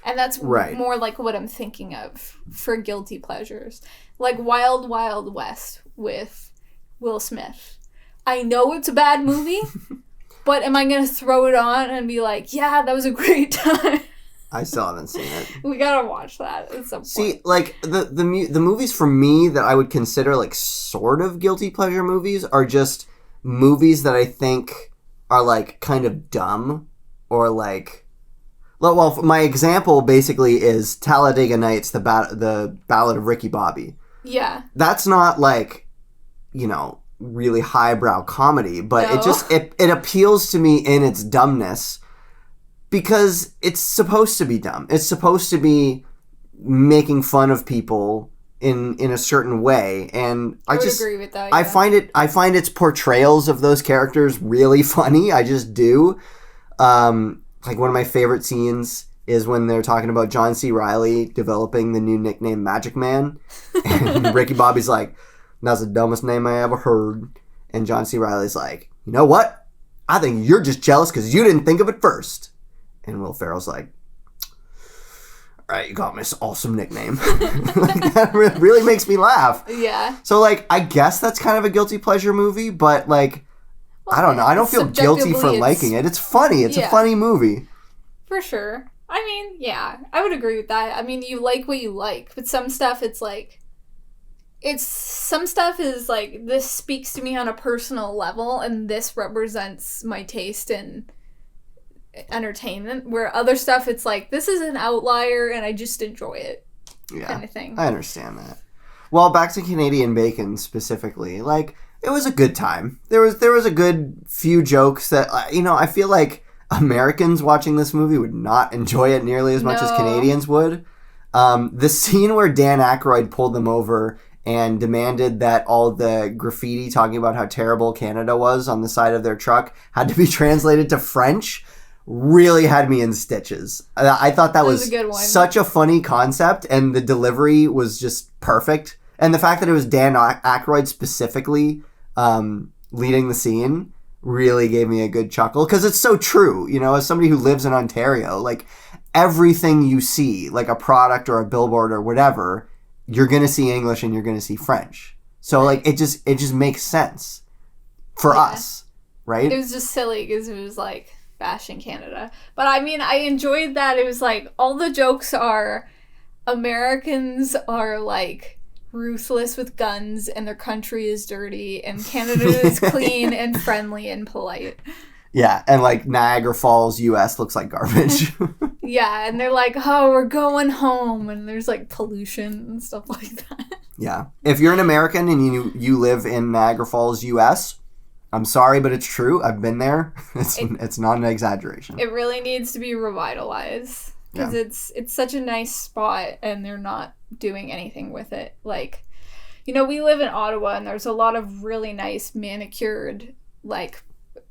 And that's more like what I'm thinking of for guilty pleasures. Like Wild Wild West with Will Smith. I know it's a bad movie, but am I going to throw it on and be like, yeah, that was a great time? I still haven't seen it. We gotta watch that at some point. See, like, the movies for me that I would consider, like, sort of guilty pleasure movies are just movies that I think are, like, kind of dumb or, like... Well, my example basically is Talladega Nights, the Ballad of Ricky Bobby. Yeah. That's not, like, you know, really highbrow comedy, but it appeals to me in its dumbness because it's supposed to be dumb. It's supposed to be making fun of people in a certain way, and I would agree with that. Yeah. I find its portrayals of those characters really funny. I just do. Like, one of my favorite scenes is when they're talking about John C. Reilly developing the new nickname Magic Man. And Ricky Bobby's like, that's the dumbest name I ever heard. And John C. Reilly's like, you know what? I think you're just jealous because you didn't think of it first. And Will Ferrell's like, all right, you got me this awesome nickname. Like, that really makes me laugh. Yeah. So, like, I guess that's kind of a guilty pleasure movie, but, like... I don't know. I don't feel guilty for liking it. It's funny. It's a funny movie. For sure. I mean, yeah. I would agree with that. I mean, you like what you like. But some stuff, it's like... Some stuff is like, this speaks to me on a personal level, and this represents my taste in entertainment. Where other stuff, it's like, this is an outlier, and I just enjoy it. Yeah. Kind of thing. I understand that. Well, back to Canadian Bacon specifically. Like... It was a good time. There was a good few jokes that, you know, I feel like Americans watching this movie would not enjoy it nearly as much as Canadians would. The scene where Dan Aykroyd pulled them over and demanded that all the graffiti talking about how terrible Canada was on the side of their truck had to be translated to French really had me in stitches. I thought that was a good one. Such a funny concept, and the delivery was just perfect. And the fact that it was Dan Aykroyd specifically... leading the scene really gave me a good chuckle because it's so true, you know, as somebody who lives in Ontario, like everything you see, like a product or a billboard or whatever, you're going to see English and you're going to see French. So like it just makes sense for us, right? It was just silly because it was like bashing Canada. But I mean, I enjoyed that. It was like all the jokes are Americans are like ruthless with guns and their country is dirty and Canada is clean and friendly and polite. Yeah, and like Niagara Falls, US looks like garbage. Yeah, and they're like, oh, we're going home, and there's like pollution and stuff like that. Yeah. If you're an American and you live in Niagara Falls, US, I'm sorry, but it's true. I've been there. It's not an exaggeration. It really needs to be revitalized. Because it's such a nice spot, and they're not doing anything with it. Like, you know, we live in Ottawa, and there's a lot of really nice manicured, like,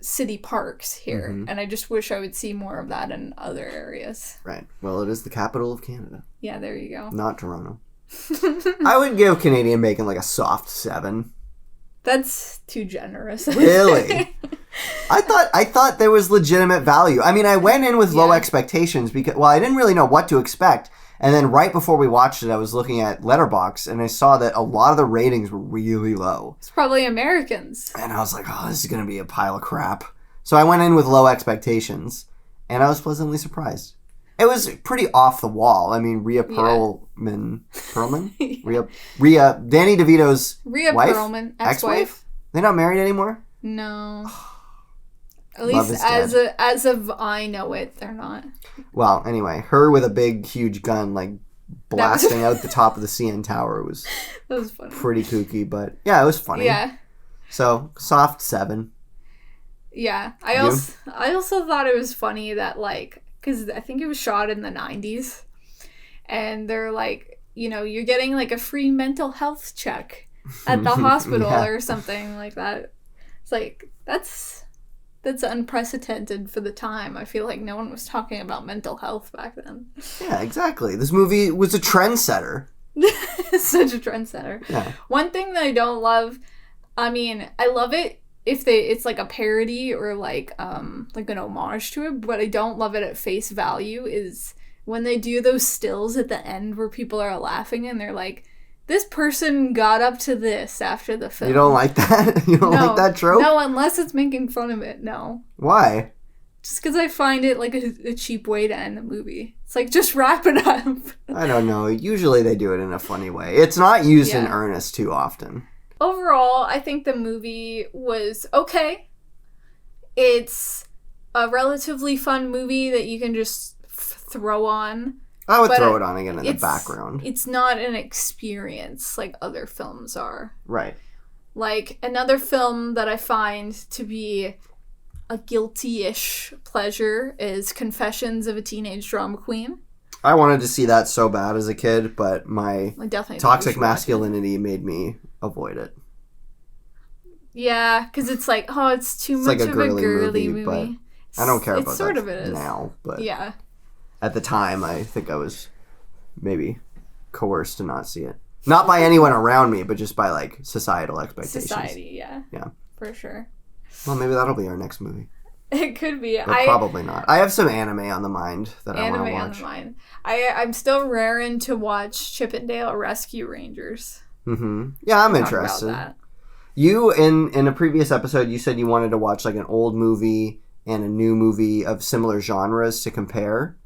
city parks here. Mm-hmm. And I just wish I would see more of that in other areas. Right. Well, it is the capital of Canada. Yeah, there you go. Not Toronto. I would give Canadian Bacon, like, a soft 7. That's too generous. Really? I thought there was legitimate value. I mean, I went in with low expectations because, well, I didn't really know what to expect. And then right before we watched it, I was looking at Letterboxd and I saw that a lot of the ratings were really low. It's probably Americans. And I was like, oh, this is going to be a pile of crap. So I went in with low expectations and I was pleasantly surprised. It was pretty off the wall. I mean, Rhea Perlman? Yeah. Rhea, Danny DeVito's wife? Perlman, ex-wife? They're not married anymore? No. At least as of I know it, they're not. Well, anyway, her with a big, huge gun, like, blasting out the top of the CN Tower was funny. Pretty kooky, but yeah, it was funny. Yeah. So, soft 7. Yeah. I also thought it was funny that, like, because I think it was shot in the 90s, and they're like, you know, you're getting, like, a free mental health check at the hospital or something like that. It's like, that's unprecedented for the time. I feel like no one was talking about mental health back then. Yeah, exactly. This movie was a trendsetter. Such a trendsetter. Yeah. One thing that I don't love, I mean, I love it it's like a parody or like an homage to it, but I don't love it at face value is when they do those stills at the end where people are laughing and they're like, this person got up to this after the film. You don't like that? You don't like that trope? No, unless it's making fun of it. No. Why? Just because I find it like a cheap way to end the movie. It's like, just wrap it up. I don't know. Usually they do it in a funny way. It's not used in earnest too often. Overall, I think the movie was okay. It's a relatively fun movie that you can just throw on. I would throw it on again in the background. It's not an experience like other films are. Right. Like, another film that I find to be a guilty-ish pleasure is Confessions of a Teenage Drama Queen. I wanted to see that so bad as a kid, but my toxic masculinity made me avoid it. Yeah, because it's like, oh, it's too much of a girly movie. But I don't care about sort that of it is. now. But yeah. At the time, I think I was maybe coerced to not see it. Not by anyone around me, but just by, like, societal expectations. Society, yeah. Yeah. For sure. Well, maybe that'll be our next movie. It could be. But probably not. I have some anime on the mind that I want to watch. Anime on the mind. I'm still raring to watch Chippendale Rescue Rangers. Mm-hmm. Yeah, I'm interested. You, in a previous episode, you said you wanted to watch, like, an old movie and a new movie of similar genres to compare.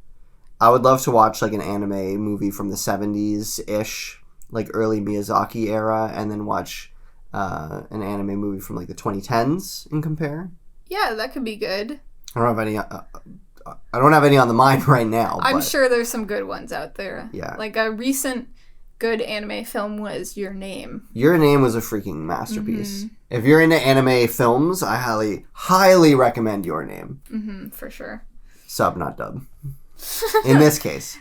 I would love to watch, like, an anime movie from the 70s-ish, like, early Miyazaki era, and then watch an anime movie from, like, the 2010s and compare. Yeah, that could be good. I don't have any on the mind right now. I'm sure there's some good ones out there. Yeah. Like, a recent good anime film was Your Name. Your Name was a freaking masterpiece. Mm-hmm. If you're into anime films, I highly recommend Your Name. Mm-hmm, for sure. Sub, not dub. In this case.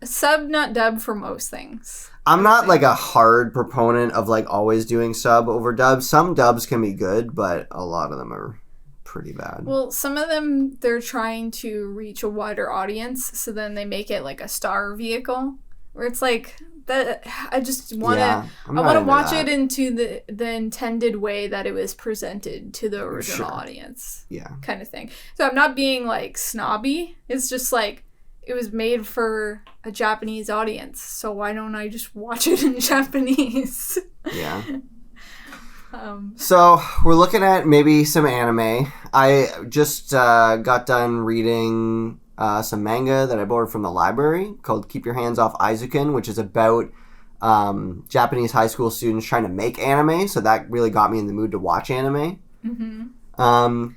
Sub, not dub for most things. I'm not like a hard proponent of like always doing sub over dub. Some dubs can be good, but a lot of them are pretty bad. Well, some of them, they're trying to reach a wider audience, so then they make it like a star vehicle, where it's like, that I just want to watch it into the intended way that it was presented to the original audience. Yeah. Kind of thing. So I'm not being like snobby. It's just like, it was made for a Japanese audience, so why don't I just watch it in Japanese? Yeah. So we're looking at maybe some anime. I just got done reading some manga that I borrowed from the library called Keep Your Hands Off Aizuken, which is about Japanese high school students trying to make anime. So that really got me in the mood to watch anime. Mm-hmm.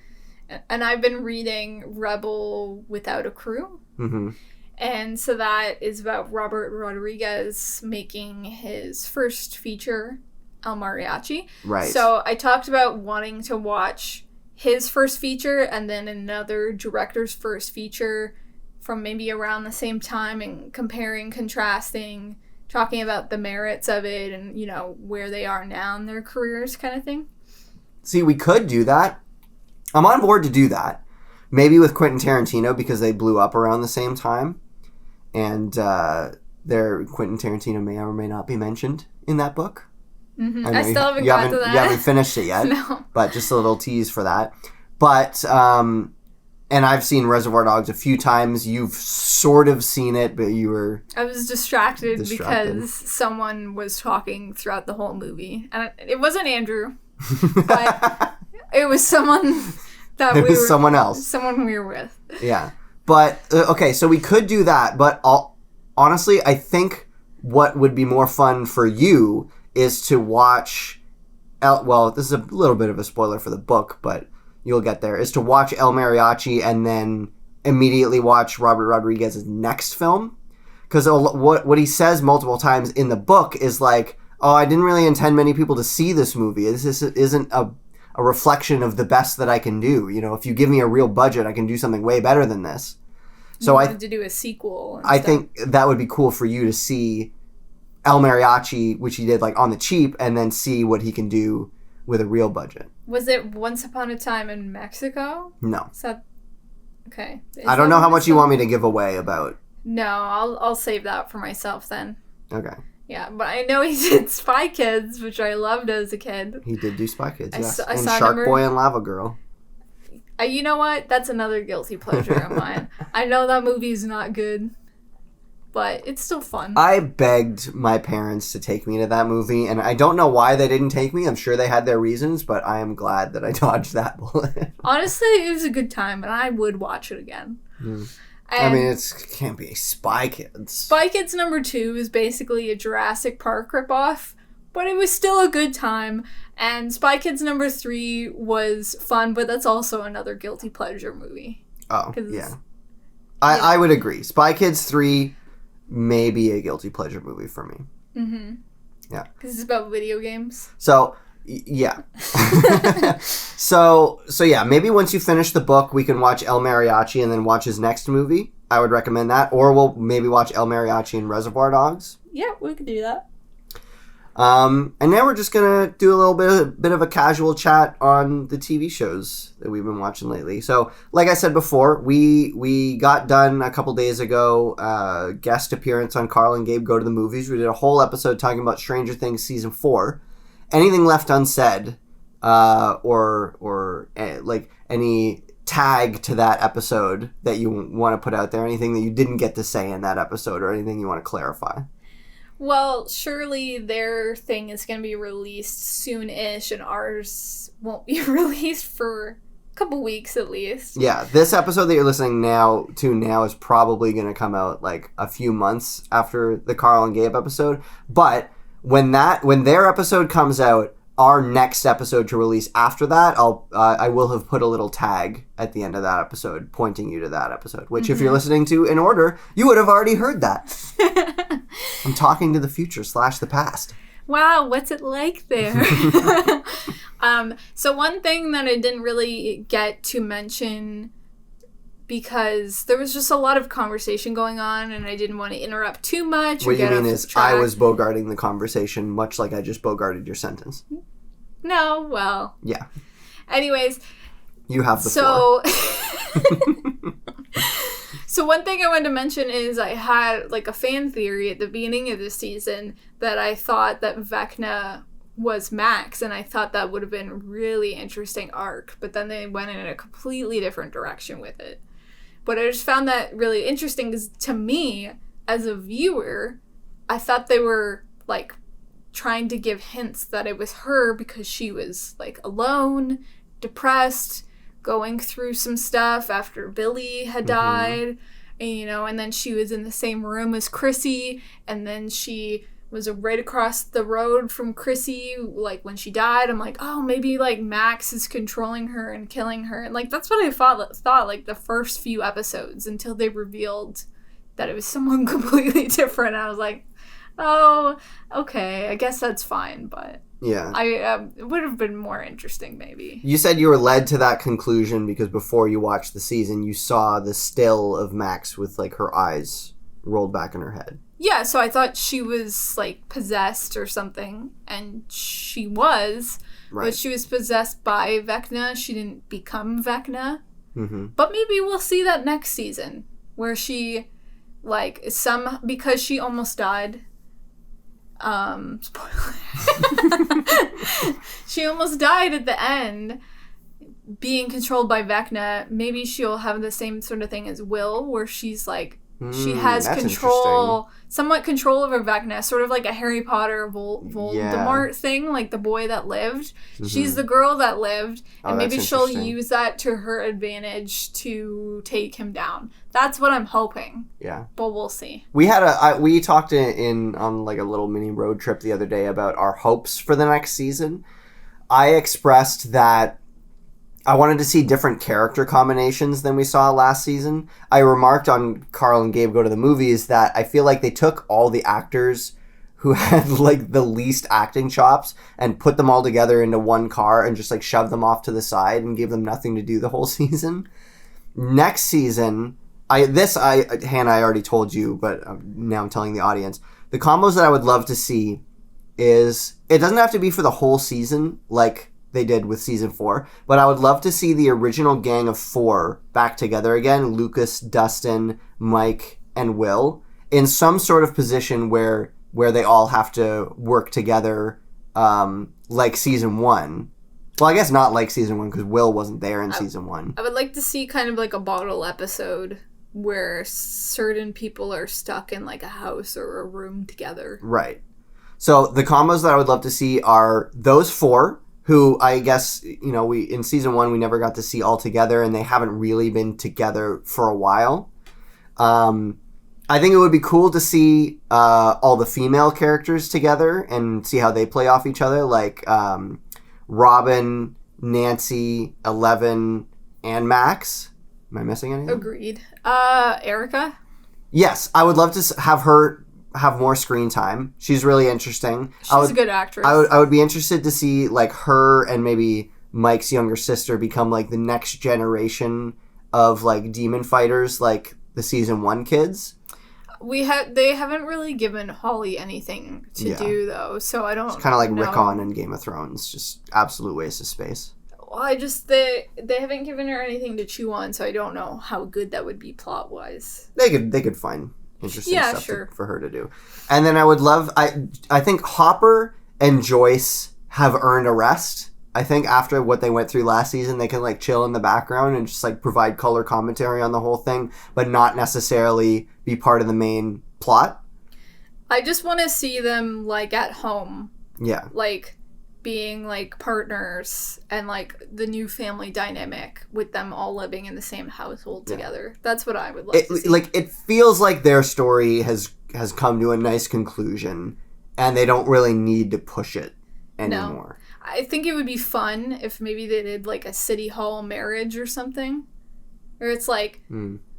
And I've been reading Rebel Without a Crew. Mm-hmm. And so that is about Robert Rodriguez making his first feature, El Mariachi. Right. So I talked about wanting to watch his first feature and then another director's first feature from maybe around the same time and comparing, contrasting, talking about the merits of it and, you know, where they are now in their careers kind of thing. See, we could do that. I'm on board to do that. Maybe with Quentin Tarantino because they blew up around the same time. And Quentin Tarantino may or may not be mentioned in that book. Mm-hmm. I still haven't got to that. You haven't finished it yet. No. But just a little tease for that. But, and I've seen Reservoir Dogs a few times. You've sort of seen it, but you were... I was distracted because someone was talking throughout the whole movie. And it wasn't Andrew. But it was someone that someone else. Someone we were with. Yeah. But, okay, so we could do that. But honestly, I think what would be more fun for you is to watch... well, this is a little bit of a spoiler for the book, but you'll get there. Is to watch El Mariachi and then immediately watch Robert Rodriguez's next film. Because what he says multiple times in the book is like, oh, I didn't really intend many people to see this movie. This isn't a reflection of the best that I can do. You know, if you give me a real budget, I can do something way better than this. So I wanted to do a sequel. I think that would be cool for you to see El Mariachi, which he did like on the cheap, and then see what he can do with a real budget. Was it Once Upon a Time in Mexico? No. Is that... Okay. I don't know how much you want me to give away about... No, I'll save that for myself then. Okay. Yeah, but I know he did Spy Kids, which I loved as a kid. He did do Spy Kids, yes. I and saw Shark Boy and Lava Girl. You know what? That's another guilty pleasure of mine. I know that movie is not good, but it's still fun. I begged my parents to take me to that movie, and I don't know why they didn't take me. I'm sure they had their reasons, but I am glad that I dodged that bullet. Honestly, it was a good time, and I would watch it again. I mean, it can't be Spy Kids. Spy Kids number 2 is basically a Jurassic Park ripoff, but it was still a good time. And Spy Kids number 3 was fun, but that's also another guilty pleasure movie. Oh, yeah. I would agree. Spy Kids 3 may be a guilty pleasure movie for me. Mm-hmm. Yeah. Because it's about video games. So, yeah. so yeah, maybe once you finish the book, we can watch El Mariachi and then watch his next movie. I would recommend that. Or we'll maybe watch El Mariachi and Reservoir Dogs. Yeah, we could do that. And now we're just going to do a little bit of a casual chat on the TV shows that we've been watching lately. So, like I said before, we got done a couple days ago, guest appearance on Carl and Gabe Go to the Movies. We did a whole episode talking about Stranger Things Season 4. Anything left unsaid, or like any tag to that episode that you want to put out there? Anything that you didn't get to say in that episode, or anything you want to clarify? Well, surely their thing is going to be released soon-ish, and ours won't be released for a couple weeks at least. Yeah, this episode that you're listening now is probably going to come out like a few months after the Carl and Gabe episode. But when their episode comes out, our next episode to release after that, I will have put a little tag at the end of that episode pointing you to that episode, which if you're listening to in order, you would have already heard that. I'm talking to the future / the past. Wow, what's it like there? So one thing that I didn't really get to mention, because there was just a lot of conversation going on and I didn't want to interrupt too much. What you mean is I was bogarting the conversation, much like I just bogarted your sentence. No, well. Yeah. Anyways. You have the floor. So one thing I wanted to mention is I had like a fan theory at the beginning of the season that I thought that Vecna was Max, and I thought that would have been a really interesting arc, but then they went in a completely different direction with it. But I just found that really interesting because to me, as a viewer, I thought they were like trying to give hints that it was her because she was like alone, depressed, going through some stuff after Billy had died, and, and then she was in the same room as Chrissy, and then she was right across the road from Chrissy, like, when she died. I'm like, oh, maybe, like, Max is controlling her and killing her, and, like, that's what I thought like, the first few episodes, until they revealed that it was someone completely different. I was like, oh, okay, I guess that's fine, but... Yeah. It would have been more interesting, maybe. You said you were led to that conclusion because before you watched the season, you saw the still of Max with, like, her eyes rolled back in her head. Yeah, so I thought she was, like, possessed or something, and she was. Right. But she was possessed by Vecna. She didn't become Vecna. Mm-hmm. But maybe we'll see that next season, where she, like, because she almost died... spoiler. She almost died at the end, being controlled by Vecna. Maybe she'll have the same sort of thing as Will, where she's like, she has somewhat control over Vecna, sort of like a Harry Potter Voldemort thing, like the boy that lived. Mm-hmm. She's the girl that lived, and maybe she'll use that to her advantage to take him down. That's what I'm hoping. Yeah. But we'll see. We talked on like a little mini road trip the other day about our hopes for the next season. I expressed that I wanted to see different character combinations than we saw last season. I remarked on Carl and Gabe Go to the Movies that I feel like they took all the actors who had like the least acting chops and put them all together into one car and just like shoved them off to the side and gave them nothing to do the whole season. Next season, Hannah, I already told you, but now I'm telling the audience. The combos that I would love to see is, it doesn't have to be for the whole season like they did with season 4, but I would love to see the original gang of 4 back together again, Lucas, Dustin, Mike, and Will, in some sort of position where where they all have to work together like season 1. Well, I guess not like season 1 because Will wasn't there in season 1. I would like to see kind of like a bottle episode where certain people are stuck in like a house or a room together. Right. So the combos that I would love to see are those 4, who I guess, we in season 1 we never got to see all together, and they haven't really been together for a while. I think it would be cool to see all the female characters together and see how they play off each other, like Robin, Nancy, 11, and Max. Am I missing anything? Agreed. Erica? Yes, I would love to have her have more screen time. She's really interesting. She's a good actress. I would be interested to see like her and maybe Mike's younger sister become like the next generation of like demon fighters, like the season 1 kids. They haven't really given Holly anything to do though, so I don't. It's kind of like Rickon in Game of Thrones, just absolute waste of space. Well, they haven't given her anything to chew on, so I don't know how good that would be plot wise. They could find interesting stuff for her to do. And then I would love, I think Hopper and Joyce have earned a rest. I think after what they went through last season, they can like chill in the background and just like provide color commentary on the whole thing, but not necessarily be part of the main plot. I just want to see them like at home. Yeah. Like being like partners and like the new family dynamic with them all living in the same household together. That's what I would like to see. Like it feels like their story has come to a nice conclusion and they don't really need to push it anymore. No. I think it would be fun if maybe they did like a city hall marriage or something. Or it's like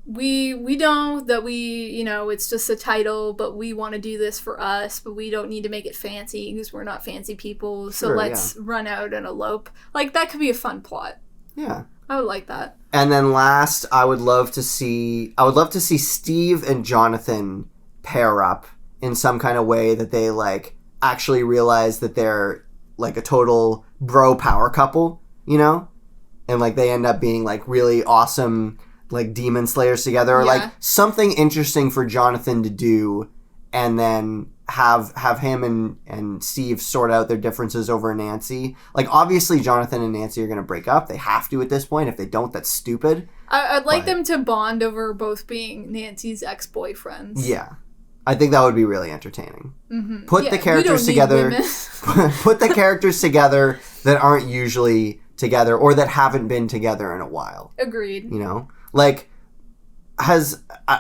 we know that it's just a title, but we want to do this for us, but we don't need to make it fancy because we're not fancy people. So let's run out and elope. Like that could be a fun plot. Yeah. I would like that. And then last, I would love to see Steve and Jonathan pair up in some kind of way that they like actually realize that they're like a total bro power couple, and like they end up being like really awesome like demon slayers together, or like something interesting for Jonathan to do, and then have him and Steve sort out their differences over Nancy. Like obviously Jonathan and Nancy are going to break up. They have to at this point. If they don't, that's stupid. I'd like them to bond over both being Nancy's ex-boyfriends. Yeah. I think that would be really entertaining. Mm-hmm. Put the characters together. Put the characters together that aren't usually together or that haven't been together in a while. Agreed. Like I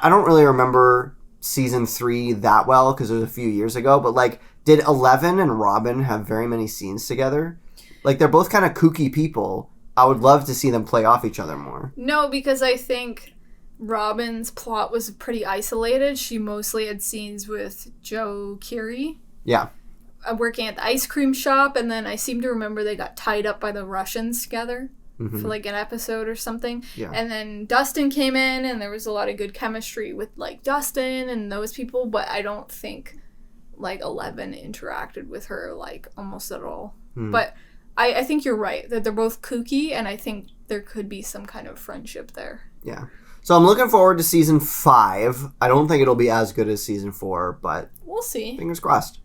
don't really remember season 3 that well because it was a few years ago. But like, did 11 and Robin have very many scenes together? Like they're both kind of kooky people. I would love to see them play off each other more. No, because I think Robin's plot was pretty isolated. She mostly had scenes with Joe Keery. Yeah. Working at the ice cream shop, and then I seem to remember they got tied up by the Russians together for like an episode or something. Yeah. And then Dustin came in, and there was a lot of good chemistry with like Dustin and those people, but I don't think like 11 interacted with her like almost at all. But I think you're right that they're both kooky, and I think there could be some kind of friendship there. Yeah. So I'm looking forward to season 5. I don't think it'll be as good as season 4, but we'll see. Fingers crossed.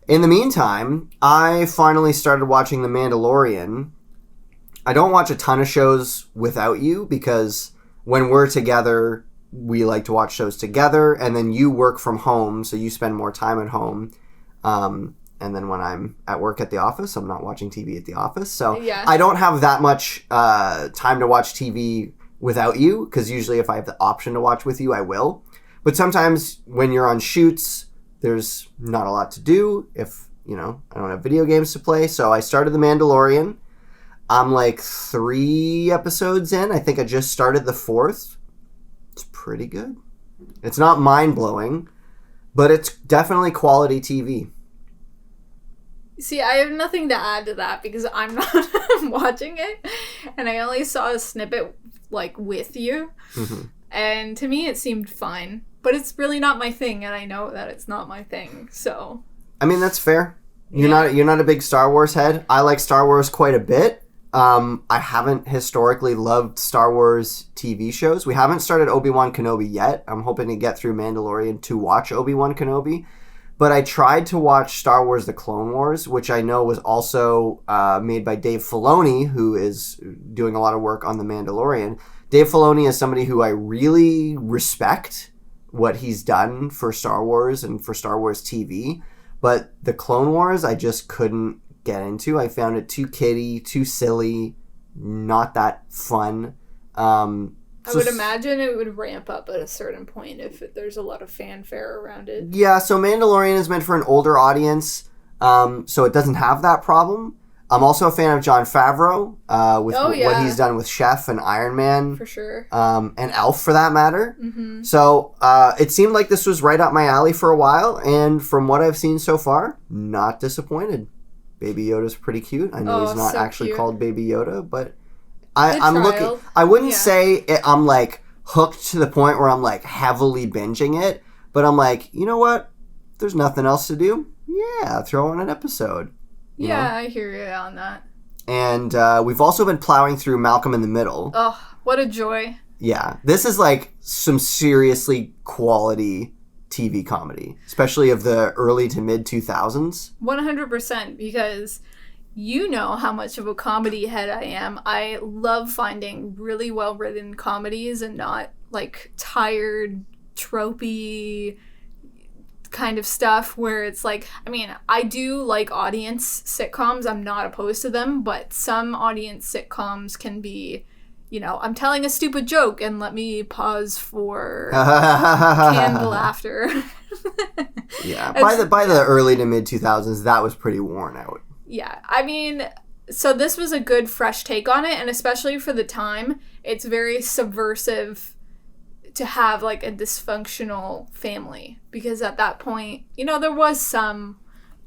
In the meantime, I finally started watching The Mandalorian. I don't watch a ton of shows without you because when we're together, we like to watch shows together, and then you work from home, so you spend more time at home. And then when I'm at work at the office, I'm not watching TV at the office. So I don't have that much time to watch TV without you, because usually if I have the option to watch with you, I will. But sometimes when you're on shoots, there's not a lot to do if, I don't have video games to play. So I started The Mandalorian. I'm like 3 episodes in. I think I just started the 4th. It's pretty good. It's not mind-blowing, but it's definitely quality TV. See, I have nothing to add to that because I'm not watching it, and I only saw a snippet like with you, and to me it seemed fine, but it's really not my thing, and I know that it's not my thing. So I mean, that's fair. You're not a big Star Wars head. I like Star Wars quite a bit. I haven't historically loved Star Wars TV shows. We haven't started Obi-Wan Kenobi yet. I'm hoping to get through Mandalorian to watch Obi-Wan Kenobi. But I tried to watch Star Wars The Clone Wars, which I know was also made by Dave Filoni, who is doing a lot of work on The Mandalorian. Dave Filoni is somebody who I really respect what he's done for Star Wars and for Star Wars TV. But The Clone Wars, I just couldn't get into. I found it too kiddie, too silly, not that fun. I would imagine it would ramp up at a certain point if there's a lot of fanfare around it. Yeah, so Mandalorian is meant for an older audience, so it doesn't have that problem. I'm also a fan of Jon Favreau with what he's done with Chef and Iron Man. For sure. And Elf, for that matter. Mm-hmm. So it seemed like this was right up my alley for a while, and from what I've seen so far, not disappointed. Baby Yoda's pretty cute. I know he's not so actually called Baby Yoda, but I'm looking. I wouldn't say I'm like hooked to the point where I'm like heavily binging it, but I'm like, you know what? There's nothing else to do. Yeah, throw on an episode. You know? I hear you on that. And we've also been plowing through Malcolm in the Middle. Oh, what a joy. Yeah, this is like some seriously quality TV comedy, especially of the early to mid 2000s. 100%, because you know how much of a comedy head I am. I love finding really well-written comedies and not like tired, tropey kind of stuff where it's like, I mean, I do like audience sitcoms. I'm not opposed to them, but some audience sitcoms can be, you know, I'm telling a stupid joke and let me pause for canned laughter. Yeah, by the early to mid 2000s, that was pretty worn out. Yeah, I mean, so this was a good fresh take on it, and especially for the time, it's very subversive to have like a dysfunctional family, because at that point, you know, there was some,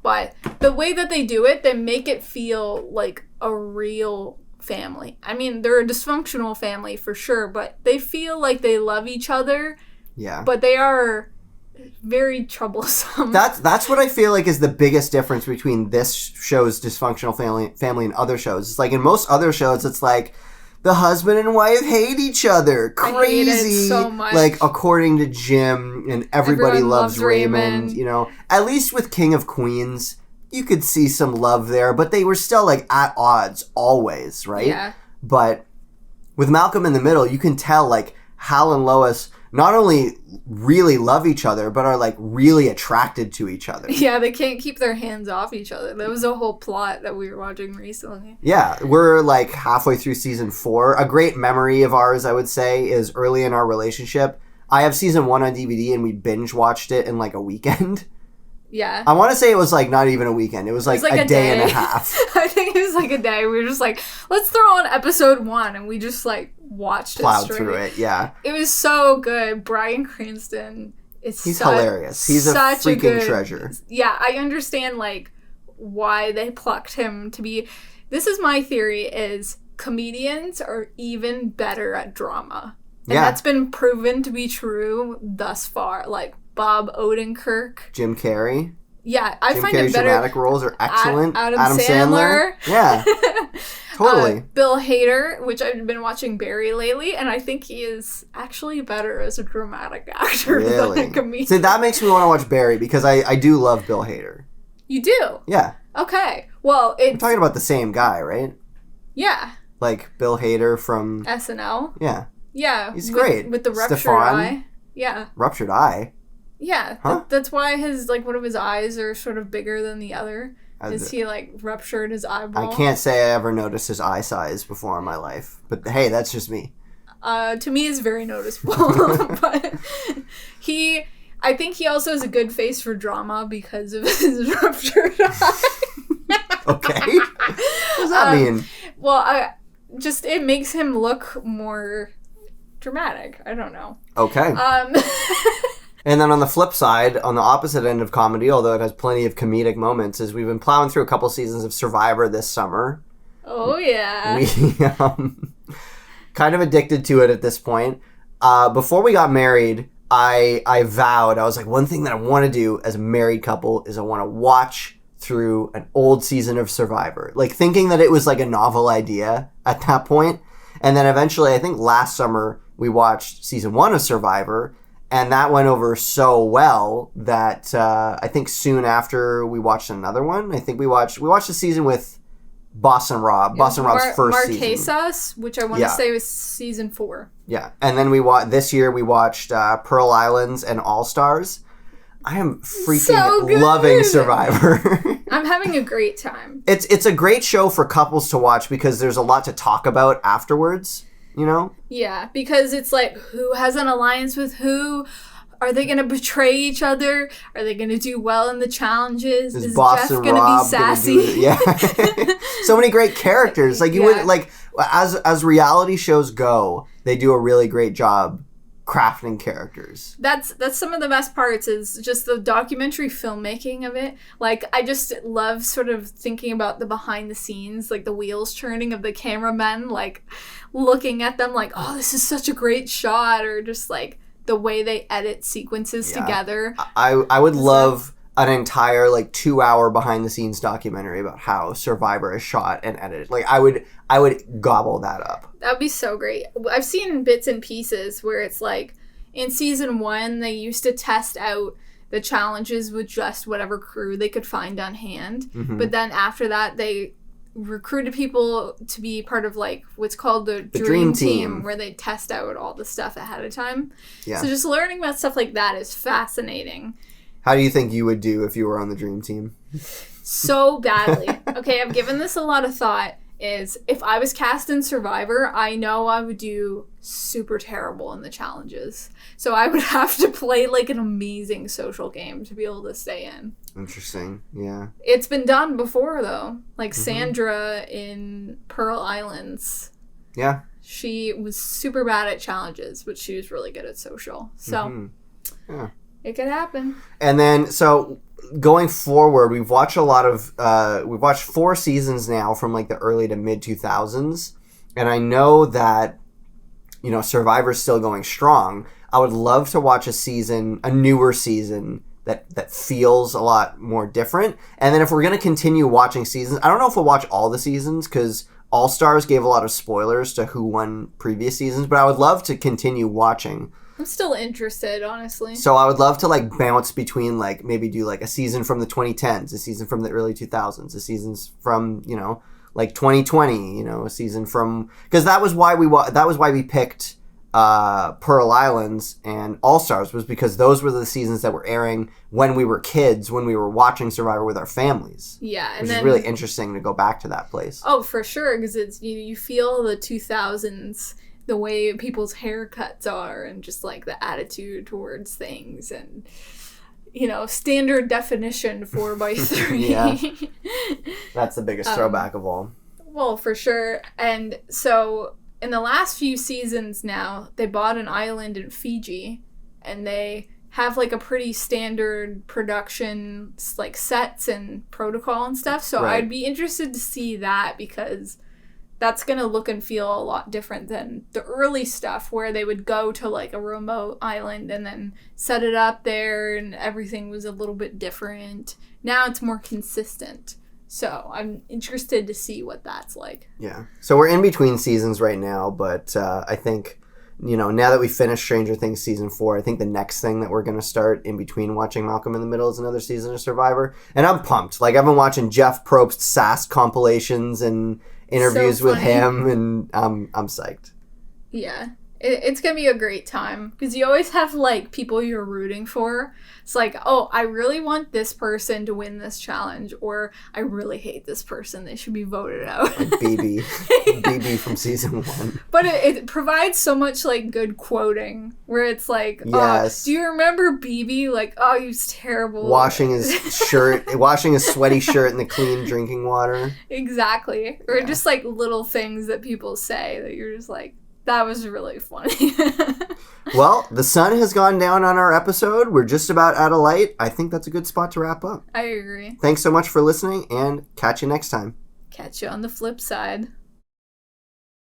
but the way that they do it, they make it feel like a real family. I mean, they're a dysfunctional family for sure, but they feel like they love each other. Yeah. But they are very troublesome. That's what I feel like is the biggest difference between this show's dysfunctional family and other shows. It's like in most other shows, it's like the husband and wife hate each other. Crazy. I hate it so much. Like according to Jim, and everybody loves Raymond. You know, at least with King of Queens, you could see some love there, but they were still like at odds always, right? Yeah. But with Malcolm in the Middle, you can tell like Hal and Lois not only really love each other, but are like really attracted to each other. Yeah, they can't keep their hands off each other. That was a whole plot that we were watching recently. Yeah, we're like halfway through season 4. A great memory of ours, I would say, is early in our relationship. I have season 1 on DVD and we binge watched it in like a weekend. Yeah. I want to say it was like not even a weekend. It was like a day and a half. I think it was like a day. We were just like, let's throw on episode 1, and we just like watched Plowed it straight. through it, yeah. It was so good. Bryan Cranston he's hilarious. He's a freaking treasure. Yeah, I understand like why they plucked him to be. This is my theory: is comedians are even better at drama, and that's been proven to be true thus far. Like Bob Odenkirk, Jim Carrey. Yeah, I Jim find Carrey's it better. Dramatic roles are excellent. Adam Sandler. Yeah, totally. Bill Hader, which I've been watching Barry lately, and I think he is actually better as a dramatic actor than a comedian. See, that makes me want to watch Barry, because I do love Bill Hader. You do? Yeah. Okay. Well, we're talking about the same guy, right? Yeah. Like Bill Hader from SNL. Yeah. Yeah. He's great. With the ruptured eye. Yeah. Ruptured eye? Yeah, huh? That's why one of his eyes are sort of bigger than the other. Is he like ruptured his eyeball? I can't say I ever noticed his eye size before in my life, but hey, that's just me. To me, it's very noticeable. But I think he also has a good face for drama because of his ruptured eye. Okay, what does that mean? Well, it makes him look more dramatic. I don't know. Okay. And then on the flip side, on the opposite end of comedy, although it has plenty of comedic moments, is we've been plowing through a couple seasons of Survivor this summer. Oh, yeah. We kind of addicted to it at this point. Before we got married, I vowed, I was like, one thing that I want to do as a married couple is I want to watch through an old season of Survivor. Like thinking that it was like a novel idea at that point. And then eventually, I think last summer, we watched season 1 of Survivor. And that went over so well that I think soon after we watched another one. I think we watched the season with Boston Rob's first season. Marquesas, which I want to say was season 4. Yeah, and then this year we watched Pearl Islands and All Stars. I am freaking loving Survivor. I'm having a great time. It's a great show for couples to watch because there's a lot to talk about afterwards, you know? Yeah, because it's like, who has an alliance with who? Are they going to betray each other? Are they going to do well in the challenges? Is Jeff going to be sassy? Yeah. So many great characters. Like, you would, like, as reality shows go, they do a really great job crafting characters. That's some of the best parts, is just the documentary filmmaking of it. Like, I just love sort of thinking about the behind the scenes, like the wheels turning of the cameramen, like looking at them like, oh, this is such a great shot, or just like the way they edit sequences together. I would love an entire like 2-hour behind the scenes documentary about how Survivor is shot and edited. Like, I would gobble that up. That'd be so great. I've seen bits and pieces where it's like, in season 1, they used to test out the challenges with just whatever crew they could find on hand. Mm-hmm. But then after that, they recruited people to be part of like what's called the dream team, where they test out all the stuff ahead of time. Yeah. So just learning about stuff like that is fascinating. How do you think you would do if you were on the dream team? So badly. Okay, I've given this a lot of thought. Is if I was cast in Survivor, I know I would do super terrible in the challenges. So I would have to play like an amazing social game to be able to stay in. Interesting, yeah. It's been done before, though. Like Sandra in Pearl Islands. Yeah. She was super bad at challenges, but she was really good at social. So it could happen. And then, so going forward, we've watched a lot of, we've watched 4 seasons now from like the early to mid 2000s. And I know that, you know, Survivor's still going strong. I would love to watch a newer season that feels a lot more different. And then if we're going to continue watching seasons, I don't know if we'll watch all the seasons because All Stars gave a lot of spoilers to who won previous seasons, but I would love to continue watching. I'm still interested, honestly. So I would love to like bounce between like maybe do like a season from the 2010s, a season from the early 2000s, a seasons from, you know, like 2020, you know, a season from, because that was why we picked Pearl Islands and All Stars, was because those were the seasons that were airing when we were kids, when we were watching Survivor with our families. Yeah, and which is really interesting to go back to that place. Oh, for sure, because it's you feel the 2000s, the way people's haircuts are, and just like the attitude towards things, and you know, standard definition 4x3. Yeah, that's the biggest throwback of all. Well, for sure, and so. In the last few seasons now, they bought an island in Fiji, and they have like a pretty standard production, like sets and protocol and stuff. So right. I'd be interested to see that, because that's going to look and feel a lot different than the early stuff where they would go to like a remote island and then set it up there and everything was a little bit different. Now it's more consistent. So I'm interested to see what that's like. Yeah. So we're in between seasons right now, but I think, you know, now that we finished Stranger Things season 4, I think the next thing that we're going to start in between watching Malcolm in the Middle is another season of Survivor. And I'm pumped. Like, I've been watching Jeff Probst's Sass compilations and interviews with him, and I'm psyched. Yeah. It's going to be a great time, because you always have, like, people you're rooting for. It's like, oh, I really want this person to win this challenge, or I really hate this person. They should be voted out. Like BB. BB from season 1. But it provides so much, like, good quoting, where it's like, yes. Do you remember BB? Like, oh, he was terrible. Washing his sweaty shirt in the clean drinking water. Exactly. Or just, like, little things that people say that you're just like, that was really funny. Well, the sun has gone down on our episode. We're just about out of light. I think that's a good spot to wrap up. I agree. Thanks so much for listening, and catch you next time. Catch you on the flip side.